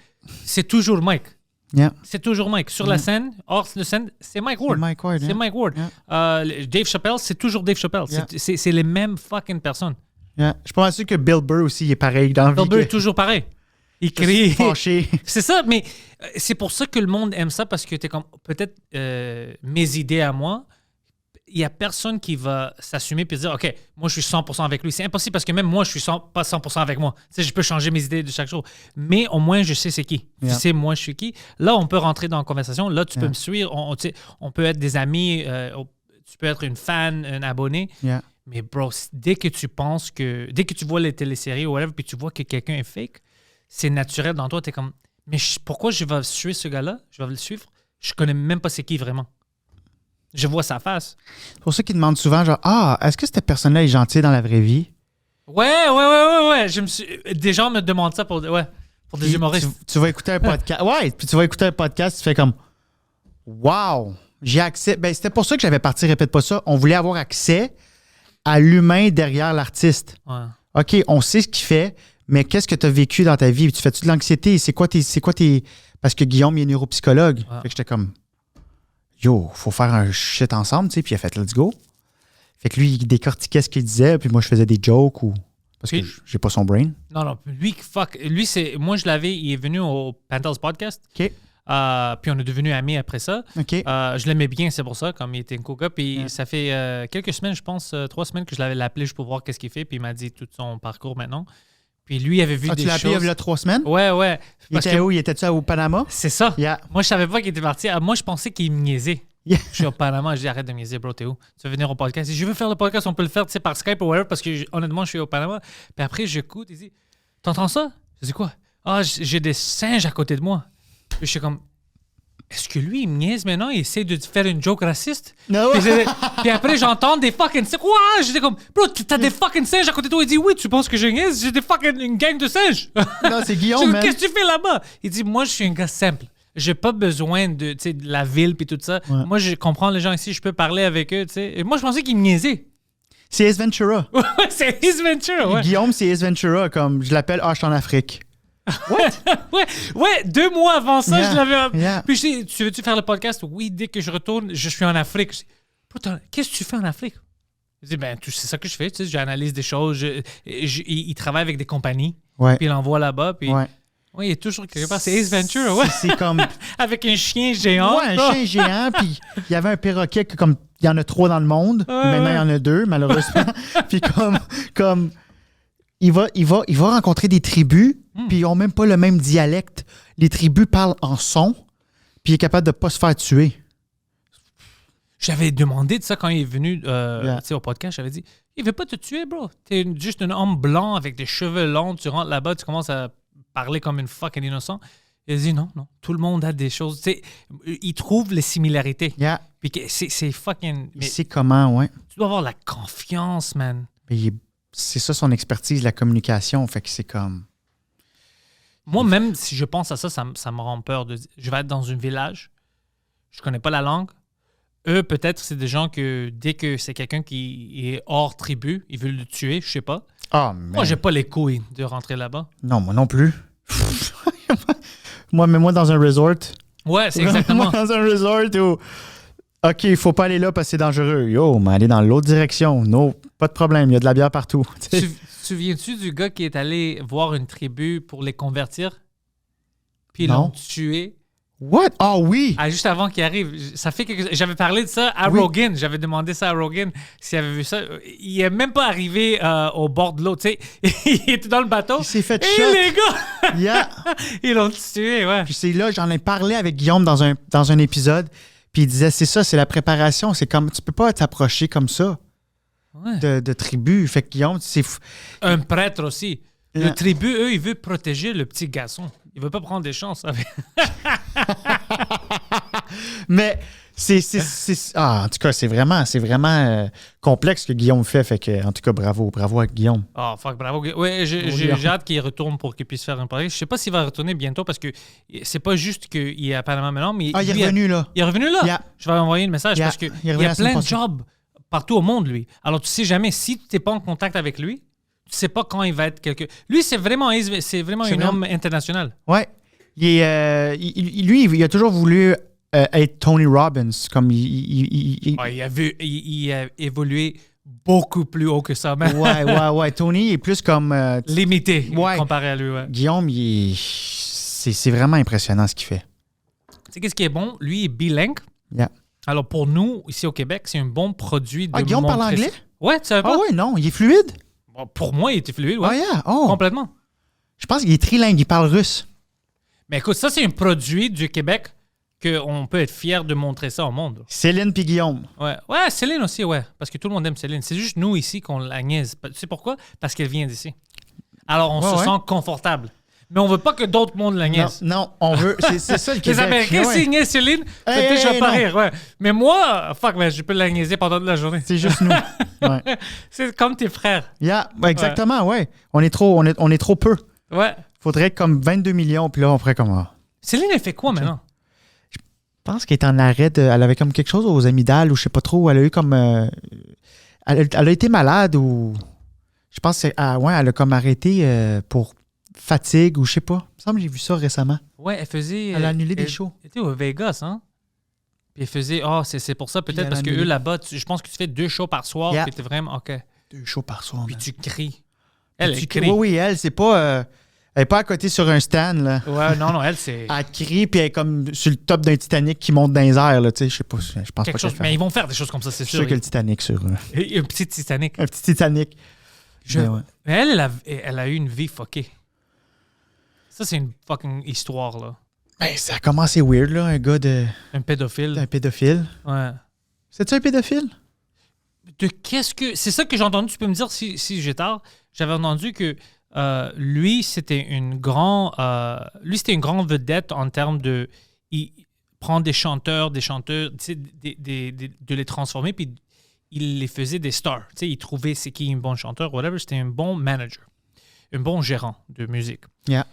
C'est toujours Mike. Yeah. C'est toujours Mike. Sur la scène, hors de scène, c'est Mike Ward. C'est Mike Ward. Yeah. Dave Chappelle, c'est toujours Dave Chappelle. Yeah. C'est les mêmes fucking personnes. Yeah. Je suis pas sûr que Bill Burr aussi il est pareil dans la vie. Bill Burr est toujours pareil. Il crie. Fâché. C'est ça, mais c'est pour ça que le monde aime ça, parce que t'es comme, peut-être mes idées à moi, il n'y a personne qui va s'assumer et dire, OK, moi je suis 100% avec lui. C'est impossible parce que même moi je suis pas 100% avec moi. Tu sais, je peux changer mes idées de chaque jour. Mais au moins je sais c'est qui. Yeah. Tu sais, moi je suis qui. Là, on peut rentrer dans la conversation. Là, tu peux me suivre. On peut être des amis. Tu peux être une fan, un abonné. Yeah. Mais bro, dès que tu vois les téléséries ou whatever, puis tu vois que quelqu'un est fake, c'est naturel dans toi. Tu es comme, mais pourquoi je vais suivre ce gars-là? Je vais le suivre. Je connais même pas c'est qui vraiment. Je vois sa face. C'est pour ça qu'ils demandent souvent, genre, est-ce que cette personne-là est gentille dans la vraie vie? Ouais. Des gens me demandent ça pour des humoristes. Tu vas écouter un podcast. Ouais, puis tu vas écouter un podcast, tu fais comme, wow, j'ai accès. Ben, c'était pour ça que j'avais parti, répète pas ça. On voulait avoir accès à l'humain derrière l'artiste. Ouais. OK, on sait ce qu'il fait, mais qu'est-ce que tu as vécu dans ta vie? Tu fais-tu de l'anxiété? C'est quoi tes. Parce que Guillaume, il est neuropsychologue. Ouais. Fait que j'étais comme, yo, faut faire un shit ensemble, tu sais, puis il a fait let's go. Fait que lui, il décortiquait ce qu'il disait, puis moi, je faisais des jokes ou. Parce que j'ai pas son brain. Non, lui, fuck. Lui, c'est. Moi, il est venu au Pantelis Podcast. OK. Puis on est devenus amis après ça. OK. Je l'aimais bien, c'est pour ça, comme il était un cool gars. Puis Yeah. ça fait quelques semaines, je pense, 3 semaines que je l'avais appelé juste pour voir qu'est-ce qu'il fait. Puis il m'a dit tout son parcours maintenant. Puis lui, il avait vu Tu des l'as appelé choses. il y a 3 semaines? Ouais. Il Parce était que où? Il était-tu au Panama? c'est ça. Yeah. Moi, je savais pas qu'il était parti. Moi, je pensais qu'il me niaisait. Yeah. Je suis au Panama, je dis arrête de me niaiser, bro, t'es où? Tu veux venir au podcast? Il dit, je veux faire le podcast, on peut le faire par Skype ou whatever, parce que honnêtement, je suis au Panama. Puis après, j'écoute, il dit, t'entends ça? Je dis quoi? Ah, j'ai des singes à côté de moi. Puis je suis comme, est-ce que lui, il me niaise maintenant? Il essaie de faire une joke raciste? No. Puis après, j'entends des fucking singes. Quoi? J'étais comme, bro, t'as des fucking singes à côté de toi. Il dit, oui, tu penses que je niaise? J'ai des fucking une gang de singes. Non, c'est Je Guillaume, dis, man. qu'est-ce que tu fais là-bas? Il dit, moi, je suis un gars simple. J'ai pas besoin de, tu sais, de la ville puis tout ça. Ouais. Moi, je comprends les gens ici, je peux parler avec eux, tu sais. Et moi, je pensais qu'ils me niaisaient. C'est Ace Ventura. Ouais, c'est His Venture, ouais. Guillaume, c'est Ace Ventura, comme je l'appelle, je suis en Afrique. ouais, 2 mois avant ça, Yeah, je l'avais... yeah. Puis je dis, tu veux-tu faire le podcast? Oui, dès que je retourne, je suis en Afrique. Je dis, putain, qu'est-ce que tu fais en Afrique? Je dis, ben, c'est ça que je fais, tu sais, j'analyse des choses. Il travaille avec des compagnies, Ouais. puis il envoie là-bas, puis... Ouais. Oui, il est toujours quelque part. C'est Ace Venture, ouais. C'est comme. Avec un chien géant. Ouais, un chien géant, puis il y avait un perroquet que, comme il y en a 3 dans le monde. Maintenant, il y en a 2, malheureusement. Puis comme il va rencontrer des tribus, puis ils n'ont même pas le même dialecte. Les tribus parlent en son, puis il est capable de pas se faire tuer. J'avais demandé de ça quand il est venu tu Yeah. sais, au podcast. J'avais dit, il veut pas te tuer, bro. T'es juste un homme blanc avec des cheveux longs. Tu rentres là-bas, tu commences à parler comme une fucking innocent. Il a dit, non. Tout le monde a des choses. Tu sais, il trouve les similarités. Yeah. Puis c'est fucking... Il Mais sait comment, ouais. tu dois avoir la confiance, man. Mais c'est ça son expertise, la communication. Fait que c'est comme. Moi, même si je pense à ça, ça me rend peur. Je vais être dans un village, je connais pas la langue. Eux, peut-être, c'est des gens que dès que c'est quelqu'un qui est hors tribu, ils veulent le tuer, je sais pas. Ah, Moi, j'ai pas les couilles de rentrer là-bas. Non, moi non plus. Mets-moi dans un resort. Ouais, c'est exactement. Moi, dans un resort où. OK, il faut pas aller là parce que c'est dangereux. Yo, mais aller dans l'autre direction. Non, pas de problème. Il y a de la bière partout. Tu souviens-tu du gars qui est allé voir une tribu pour les convertir? Puis ils Non. l'ont tué. What? Ah oui! Juste avant qu'il arrive. Ça fait J'avais parlé de ça à Oui. Rogan. J'avais demandé ça à Rogan s'il avait vu ça. Il est même pas arrivé au bord de l'eau. Tu sais, il était dans le bateau. Il s'est fait Et shot. les gars, Yeah. ils l'ont tué, ouais. Puis c'est là, j'en ai parlé avec Guillaume dans un épisode. Puis il disait, c'est ça, c'est la préparation. C'est comme, tu peux pas t'approcher comme ça Ouais. de tribu. Fait que Guillaume, c'est fou. Un prêtre aussi. Yeah. Le tribu, eux, il veut protéger le petit garçon. Il veut pas prendre des chances avec. Mais en tout cas, c'est vraiment complexe ce que Guillaume fait. Fait que, en tout cas, bravo à Guillaume. Oh, fuck, bravo. Ouais, j'ai hâte qu'il retourne pour qu'il puisse faire un projet. Je sais pas s'il va retourner bientôt parce que c'est pas juste qu'il est à Panama maintenant, mais Ah, il est lui, revenu là. Il est revenu là. Yeah. Je vais envoyer le message Yeah. parce qu'il Il est y revenu a la semaine plein de prochaine. jobs partout au monde, lui. Alors, tu sais jamais, si tu n'es pas en contact avec lui, tu sais pas quand il va être quelqu'un. Lui, c'est vraiment un vraiment- homme international. Ouais. Lui, il a toujours voulu être Tony Robbins. Comme Ouais, il a évolué beaucoup plus haut que ça, man. ouais. Tony est plus comme Limité Ouais. comparé à lui, ouais. Guillaume. C'est vraiment impressionnant ce qu'il fait. Tu sais, qu'est-ce qui est bon? Lui, il est bilingue. Yeah. Alors, pour nous, ici au Québec, c'est un bon produit de Guillaume parle montrer anglais? ça. Ouais, tu savais pas? Ah ouais, non, il est fluide. Bon, pour moi, il était fluide, ouais. Ah yeah. Oh. Complètement. Je pense qu'il est trilingue, il parle russe. Mais écoute, ça, c'est un produit du Québec qu'on peut être fier de montrer ça au monde. Céline puis Guillaume. Ouais, Céline aussi, ouais. Parce que tout le monde aime Céline. C'est juste nous ici qu'on la niaise. Tu sais pourquoi? Parce qu'elle vient d'ici. Alors, on se Ouais. sent confortable. Mais on veut pas que d'autres mondes la niaisent. Non, on veut. C'est ça le Les Québec. Américains, Ouais. s'ils niaisent Céline, Hey, peut-être je vais hey, pas non. rire, ouais. Mais moi, fuck, man, je peux la niaiser pendant toute la journée. C'est juste nous. Ouais. C'est comme tes frères. Yeah, ouais, exactement, ouais. On est trop peu. Ouais. Faudrait comme 22 millions, puis là, on ferait comme. Céline, elle fait quoi maintenant? Je pense qu'elle est en arrêt. Elle avait comme quelque chose aux amygdales ou je sais pas trop. Elle a eu comme. Elle a été malade ou. Je pense que elle a comme arrêté pour fatigue ou je sais pas. Il me semble que j'ai vu ça récemment. Ouais, elle faisait. Elle a annulé des shows. Elle était au Vegas, hein? Puis elle faisait. c'est pour ça, Puis peut-être, elle parce a que annulé. eux là-bas, je pense que tu fais 2 shows par soir, Yeah. puis t'es vraiment. OK. 2 shows par soir. Puis man. tu cries. Elle Tu crie. Oui, elle, c'est pas. Elle est pas à côté sur un stand, là. Ouais, non, elle, c'est Elle crie, puis elle est comme sur le top d'un Titanic qui monte dans les airs, là. Tu sais, je sais pas. Je pense quelque pas chose. qu'elle fait. Mais ils vont faire des choses comme ça, c'est Je suis sûr. sûr que le Titanic sur... Un petit Titanic. un petit Titanic. Mais ouais. Mais elle a eu une vie fuckée. Ça, c'est une fucking histoire, là. Ben, ça a commencé weird, là, un gars Un pédophile. un pédophile. Ouais. C'est-tu un pédophile? De qu'est-ce que. C'est ça que j'ai entendu, tu peux me dire si j'ai tort. J'avais entendu que lui, c'était une grande vedette en termes de. Il prend des chanteurs, tu sais, de les transformer, puis il les faisait des stars. Tu sais, il trouvait c'est qui un bon chanteur, whatever. C'était un bon manager, un bon gérant de musique. Yeah.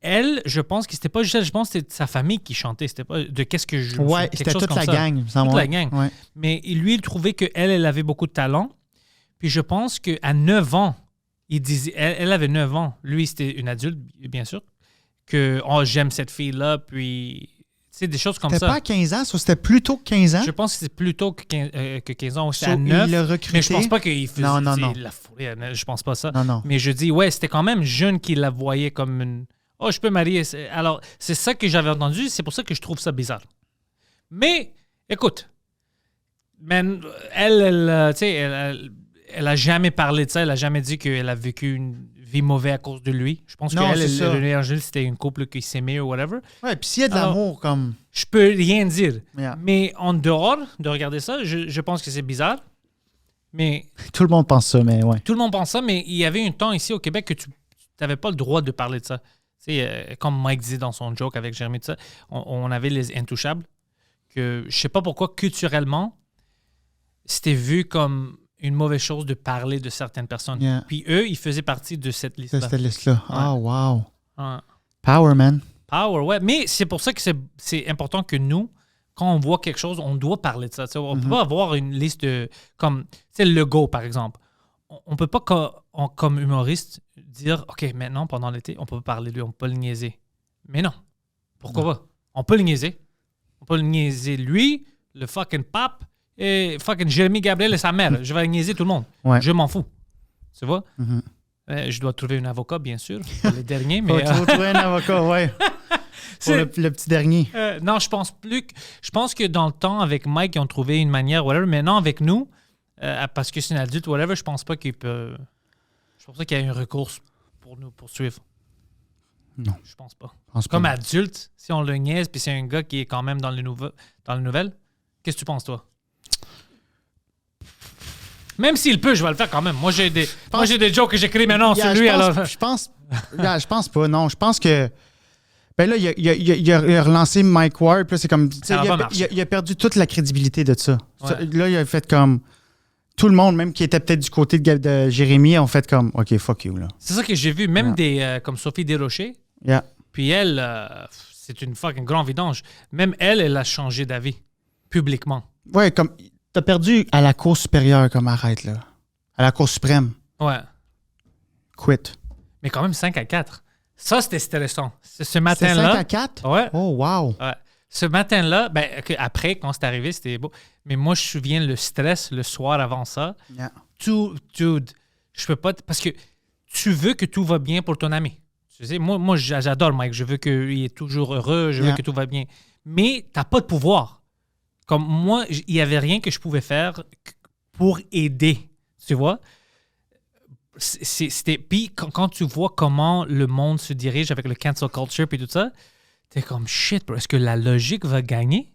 Elle, je pense que c'était pas juste elle, je pense que c'était sa famille qui chantait. C'était pas de qu'est-ce que je. Ouais, quelque c'était chose toute comme la ça. gang. il me semble, Toute la ouais. gang. Ouais. Mais lui, il trouvait qu'elle avait beaucoup de talent. Puis je pense qu'à 9 ans, il disait, elle avait 9 ans. Lui, c'était une adulte, bien sûr. Que j'aime cette fille-là. Puis, tu sais, des choses comme C'était ça. pas à 15 ans, ça, c'était plus tôt que 15 ans. Je pense que c'est plus tôt que 15 ans. C'était So, à 9. il l'a recruté. Mais je pense pas qu'il faisait Non. la fourrée. Je pense pas ça. Non. Mais je dis, ouais, c'était quand même jeune qu'il la voyait comme une. Oh, je peux marier. Alors, c'est ça que j'avais entendu. C'est pour ça que je trouve ça bizarre. Mais, écoute, man, tu sais, elle a jamais parlé de ça. Elle a jamais dit qu'elle a vécu une vie mauvaise à cause de lui. Je pense Non, qu'elle c'est ça. et Angèle, c'était une couple qui s'aimait ou whatever. Ouais, puis s'il y a de Alors- l'amour, comme... Je peux rien dire. Yeah. Mais en dehors de regarder ça, je pense que c'est bizarre. Mais Tout le monde pense ça, mais ouais. tout le monde pense ça. Mais il y avait un temps ici au Québec que tu n'avais pas le droit de parler de ça. Tu sais, comme Mike disait dans son joke avec Jérémy, tout ça, on avait les intouchables. Que je sais pas pourquoi, culturellement, c'était vu comme une mauvaise chose de parler de certaines personnes. Yeah. Puis eux, ils faisaient partie de cette C'est liste-là. cette liste-là. Ah, wow. Ouais. Power, man. Power, ouais. Mais c'est pour ça que c'est important que nous, quand on voit quelque chose, on doit parler de ça. Tu sais, on peut pas avoir une liste de... Comme, tu sais, le go, par exemple. On peut pas, comme humoriste, dire, OK, maintenant, pendant l'été, on peut parler de lui, on peut le niaiser. Mais non. Pourquoi pas? On peut le niaiser. On peut le niaiser lui, le fucking pape, et fucking Jérémy Gabriel et sa mère. Je vais le niaiser tout le monde. Ouais. Je m'en fous. Tu vois? Mhm. Je dois trouver un avocat, bien sûr, pour les derniers, mais... Faut trouver un avocat, ouais. Pour C'est- le petit dernier. Non, je pense plus que. Je pense que dans le temps, avec Mike, ils ont trouvé une manière, whatever. Maintenant, avec nous, parce que c'est un adulte, whatever, je pense pas qu'il peut. Je pense pas qu'il y a un recours pour nous poursuivre. Non. Je pense pas. Je pense Comme pas. adulte, si on le niaise, puis c'est un gars qui est quand même dans les nouvelles, qu'est-ce que tu penses, toi? Même s'il peut, je vais le faire quand même. Moi, j'ai des jokes que j'écris maintenant sur lui. Je pense pas, non. Je pense que... Ben là, il a relancé Mike Ward, puis là, c'est comme... tu sais, Ça va pas marcher. il a perdu toute la crédibilité de ça. Ouais. Ça, là, il a fait comme... Tout le monde, même qui était peut-être du côté de Jérémy, ont fait comme, OK, fuck you, là. C'est ça que j'ai vu. Même Yeah. des comme Sophie Desrochers. Yeah. Puis elle, c'est une fucking grand vidange. Même elle a changé d'avis publiquement. Ouais, comme... T'as perdu à la Cour supérieure, comme arrête, là. À la Cour suprême. Ouais. Quit. Mais quand même 5-4. Ça, c'était stressant. Ce C'est 5 matin-là. à 4? Ouais. Oh, wow. Ouais. Ce matin-là, ben, après, quand c'est arrivé, c'était beau. Mais moi, je me souviens le stress le soir avant ça. Yeah. Dude, je peux pas. Parce que tu veux que tout va bien pour ton ami. Tu sais, moi j'adore Mike. Je veux qu'il est toujours heureux. Je veux Yeah. que tout va bien. Mais t'as pas de pouvoir. Comme moi, il n'y avait rien que je pouvais faire pour aider. Tu vois? C'était. Puis quand tu vois comment le monde se dirige avec le cancel culture et tout ça, t'es comme shit, bro. Est-ce que la logique va gagner?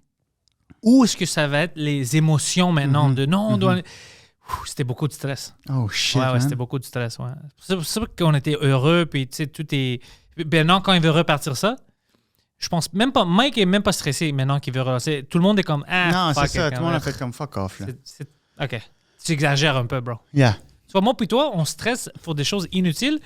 Ou est-ce que ça va être les émotions maintenant de non, on doit. Ouh, c'était beaucoup de stress. Oh, shit, Ouais, man. c'était beaucoup de stress. Ouais. C'est pour ça qu'on était heureux, puis tu sais, tout est. Maintenant, quand il veut repartir ça, je pense même pas. Mike est même pas stressé maintenant qu'il veut repartir. Tout le monde est comme. Ah, Non, c'est fuck ça. it, Tout le monde a fait comme fuck off, là. OK. Tu exagères un peu, bro. Yeah. Soit moi puis toi, on stresse pour des choses inutiles.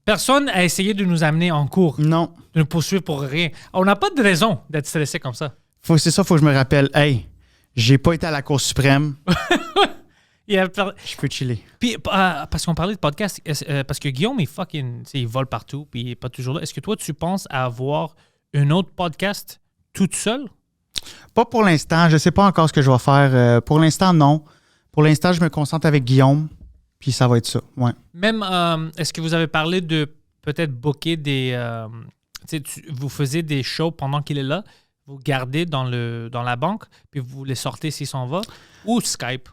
Personne a essayé de nous amener en cours, Non. de nous poursuivre pour rien. On n'a pas de raison d'être stressé comme ça. C'est ça, faut que je me rappelle. Hey, j'ai pas été à la Cour suprême. Il y a Je peux chiller. Puis, parce qu'on parlait de podcast, parce que Guillaume, il vole partout, puis il n'est pas toujours là. Est-ce que toi, tu penses à avoir un autre podcast toute seule? Pas pour l'instant. Je sais pas encore ce que je vais faire. Pour l'instant, non. Pour l'instant, je me concentre avec Guillaume, puis ça va être ça. Ouais. Même, est-ce que vous avez parlé de peut-être booker des... vous faisiez des shows pendant qu'il est là, vous gardez dans la banque, puis vous les sortez s'il s'en va, ou Skype?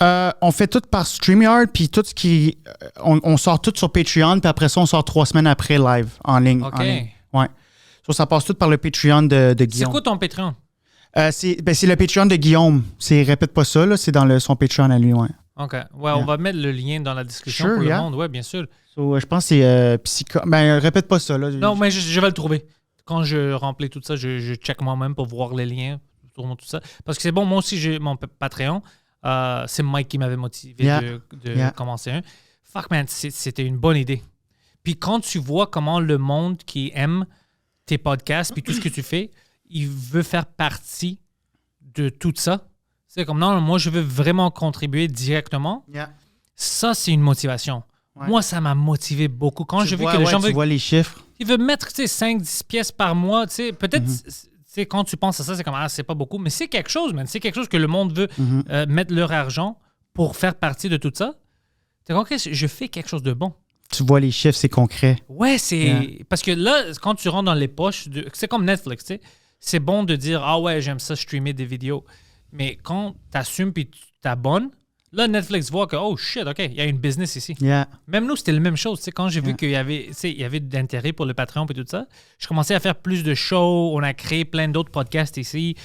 On fait tout par StreamYard, puis tout ce qui... On sort tout sur Patreon, puis après ça, on sort 3 semaines après live, en ligne. OK. En ligne. Ouais. Ça passe tout par le Patreon de C'est Guillaume. quoi ton Patreon? C'est le Patreon de Guillaume. Répète pas ça, là, c'est dans son Patreon à lui, ouais. OK. Ouais, on va mettre le lien dans la description Sure, pour le yeah. monde. Ouais, bien sûr. So, je pense que c'est répète pas ça, là. Non, mais je vais le trouver. Quand je remplis tout ça, je check moi-même pour voir les liens, tout ça. Parce que c'est bon, moi aussi, j'ai mon Patreon. C'est Mike qui m'avait motivé de commencer un. Fuck, man, c'était une bonne idée. Puis quand tu vois comment le monde qui aime tes podcasts puis tout ce que tu fais, il veut faire partie de tout ça. C'est comme, non, moi, je veux vraiment contribuer directement. Yeah. Ça, c'est une motivation. Ouais. Moi, ça m'a motivé beaucoup. Quand j'ai vu que les gens tu vois les chiffres. ils veulent mettre 5-10 pièces par mois, peut-être quand tu penses à ça, c'est comme c'est pas beaucoup, mais c'est quelque chose, man. C'est quelque chose que le monde veut mettre leur argent pour faire partie de tout ça. T'es comme, OK, je fais quelque chose de bon. Tu vois les chiffres, c'est concret. Ouais, c'est... Parce que là, quand tu rentres dans les poches, c'est comme Netflix, tu sais. C'est bon de dire, ah ouais, j'aime ça streamer des vidéos. Mais quand t'assumes puis tu t'abonnes, là, Netflix voit que, oh shit, OK, il y a une business ici. Yeah. Même nous, c'était la même chose. Quand j'ai vu qu'il y avait d'intérêt pour le Patreon et tout ça, je commençais à faire plus de shows. On a créé plein d'autres podcasts ici.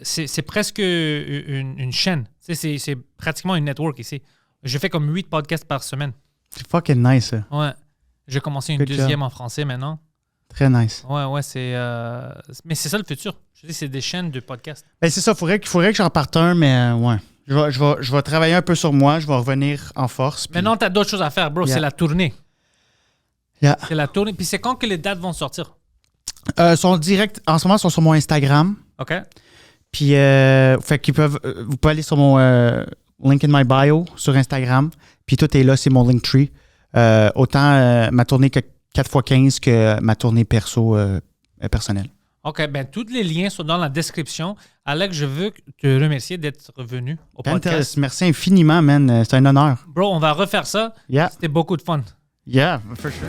C'est presque une chaîne. C'est pratiquement une network ici. Je fais comme 8 podcasts par semaine. C'est fucking nice, ça. Ouais. J'ai commencé une Good deuxième job. en français maintenant. Très nice. Ouais, c'est... Mais c'est ça le futur. Je dis, c'est des chaînes de podcasts. Ben, c'est ça, faudrait que j'en parte un, mais ouais. Je vais travailler un peu sur moi, je vais revenir en force. Puis... Maintenant, t'as d'autres choses à faire, bro. Yeah. C'est la tournée. Yeah. C'est la tournée. Puis c'est quand que les dates vont sortir? Sont direct, en ce moment, ils sont sur mon Instagram. OK. Puis, fait qu'ils peuvent, vous pouvez aller sur mon link in my bio sur Instagram. Puis tout est là, c'est mon Linktree. Autant ma tournée 4x15 que ma tournée perso personnelle. OK, ben tous les liens sont dans la description. Alex, je veux te remercier d'être revenu au podcast. Merci infiniment, man. C'est un honneur. Bro, on va refaire ça. Yeah. C'était beaucoup de fun. Yeah, for sure.